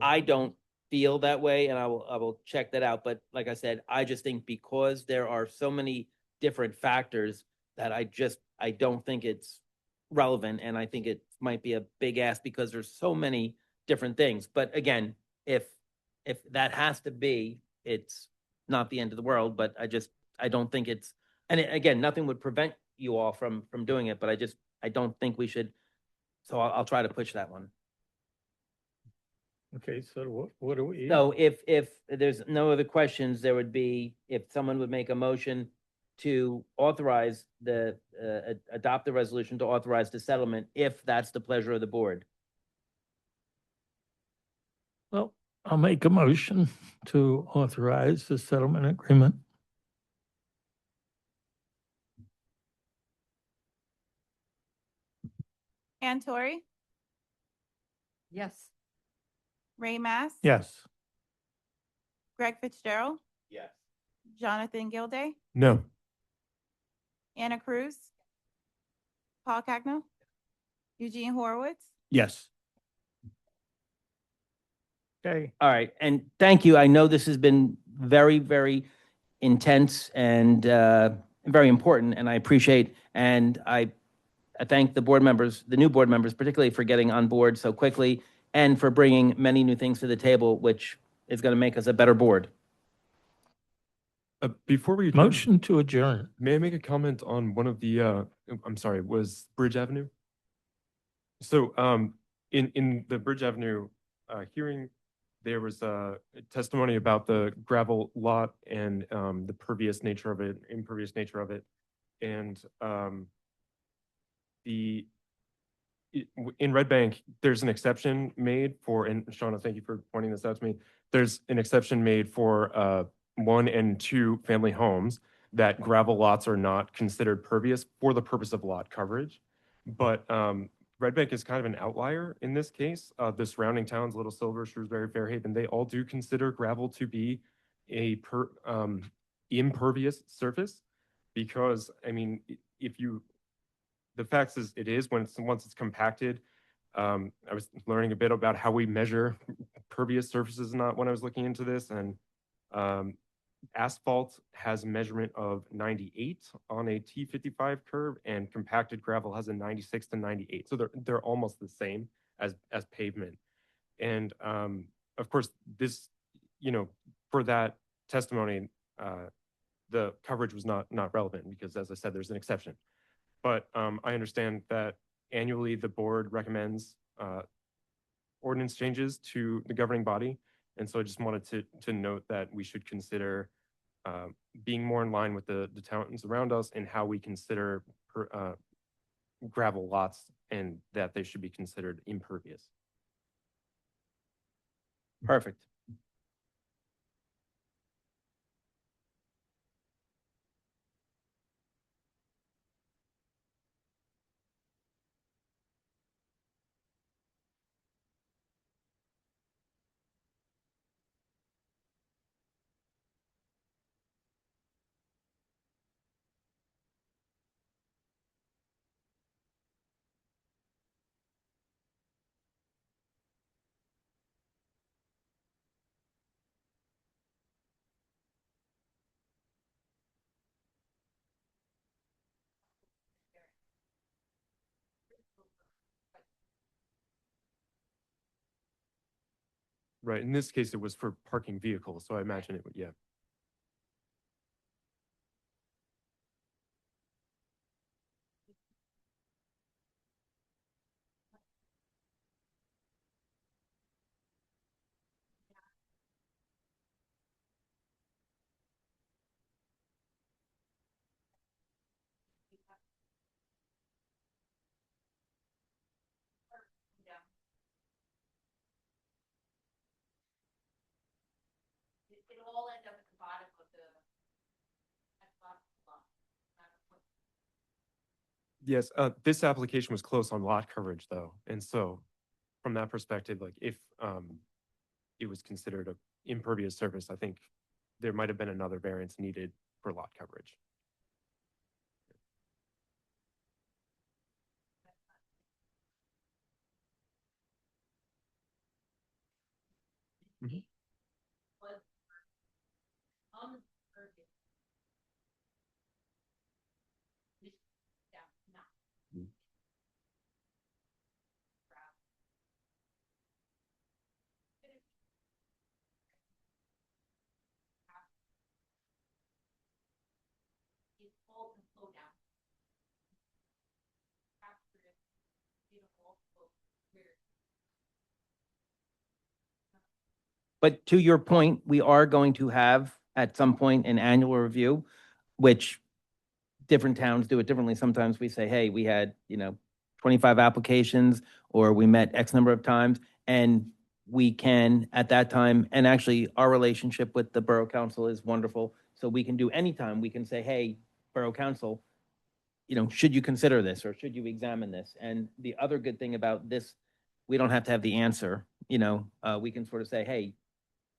I don't feel that way, and I will check that out. But like I said, I just think because there are so many different factors that I don't think it's relevant, and I think it might be a big ask because there's so many different things. But again, if that has to be, it's not the end of the world. But I don't think it's, and again, nothing would prevent you all from doing it. But I don't think we should. So I'll try to push that one. Okay, so what do we? So if there's no other questions, there would be, if someone would make a motion to authorize adopt the resolution to authorize the settlement, if that's the pleasure of the board. Well, I'll make a motion to authorize the settlement agreement. Ann Torrey, Yes. Ray Mass. Yes. Greg Fitzgerald, Yes. Jonathan Gilday, No. Anna Cruz, Paul Cagno, Eugene Horowitz. Yes. Okay, All right, and thank you. I know this has been very, very intense and very important, and I appreciate, and I thank the board members, the new board members, particularly for getting on board so quickly and for bringing many new things to the table, which is going to make us a better board. Before we adjourn, motion to adjourn. may I make a comment on one of the, I'm sorry, was Bridge Avenue? So, in the Bridge Avenue, hearing, there was a testimony about the gravel lot and, the pervious nature of it, impervious nature of it. And, in Red Bank, there's an exception made for, and Shauna, thank you for pointing this out to me. There's an exception made for, 1 and 2 family homes that gravel lots are not considered pervious for the purpose of lot coverage. But Red Bank is kind of an outlier in this case. The surrounding towns, Little Silver, Shrewsbury, Fairhaven, they all do consider gravel to be a impervious surface, because I mean, the fact is it is once it's compacted. I was learning a bit about how we measure pervious surfaces not when I was looking into this, and asphalt has a measurement of 98 on a T55 curve, and compacted gravel has a 96 to 98. So they're almost the same as pavement. And of course, this, for that testimony, the coverage was not relevant because, as I said, there's an exception. But I understand that annually the board recommends ordinance changes to the governing body. And so I just wanted to note that we should consider being more in line with the towns around us and how we consider gravel lots, and that they should be considered impervious. Perfect. Right. In this case, it was for parking vehicles, so I imagine it would, yeah. It'll all end up at the bottom of the, at the bottom of the lot. Yes, this application was close on lot coverage though. And so from that perspective, like if it was considered a impervious surface, I think there might have been another variance needed for lot coverage. Mhm. But on the surface. Yeah, no. It's all can flow down. After it, it'll all flow where. But to your point, we are going to have at some point an annual review, which different towns do it differently. Sometimes we say, hey, we had, 25 applications, or we met X number of times, and we can at that time, and actually our relationship with the Borough Council is wonderful. So we can do anytime, we can say, hey, Borough Council, should you consider this or should you examine this? And the other good thing about this, we don't have to have the answer, we can sort of say, hey,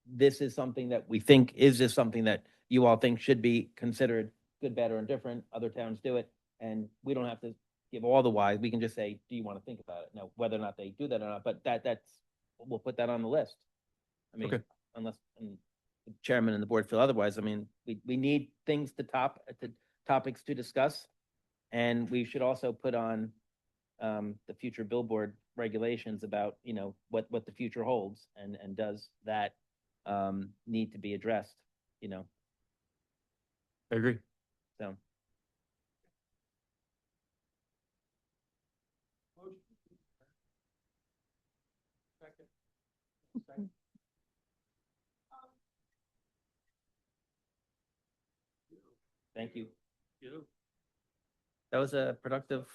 this is something that we think, is this something that you all think should be considered good, better, and different? Other towns do it, and we don't have to give all the whys. We can just say, do you want to think about it? Now, whether or not they do that or not, but that's, we'll put that on the list. I mean, Okay. unless the chairman and the board feel otherwise, I mean, we need things topics to discuss. And we should also put on the future billboard regulations about, you know, what the future holds, and does that need to be addressed, you know? I agree. So. Thank you. That was a productive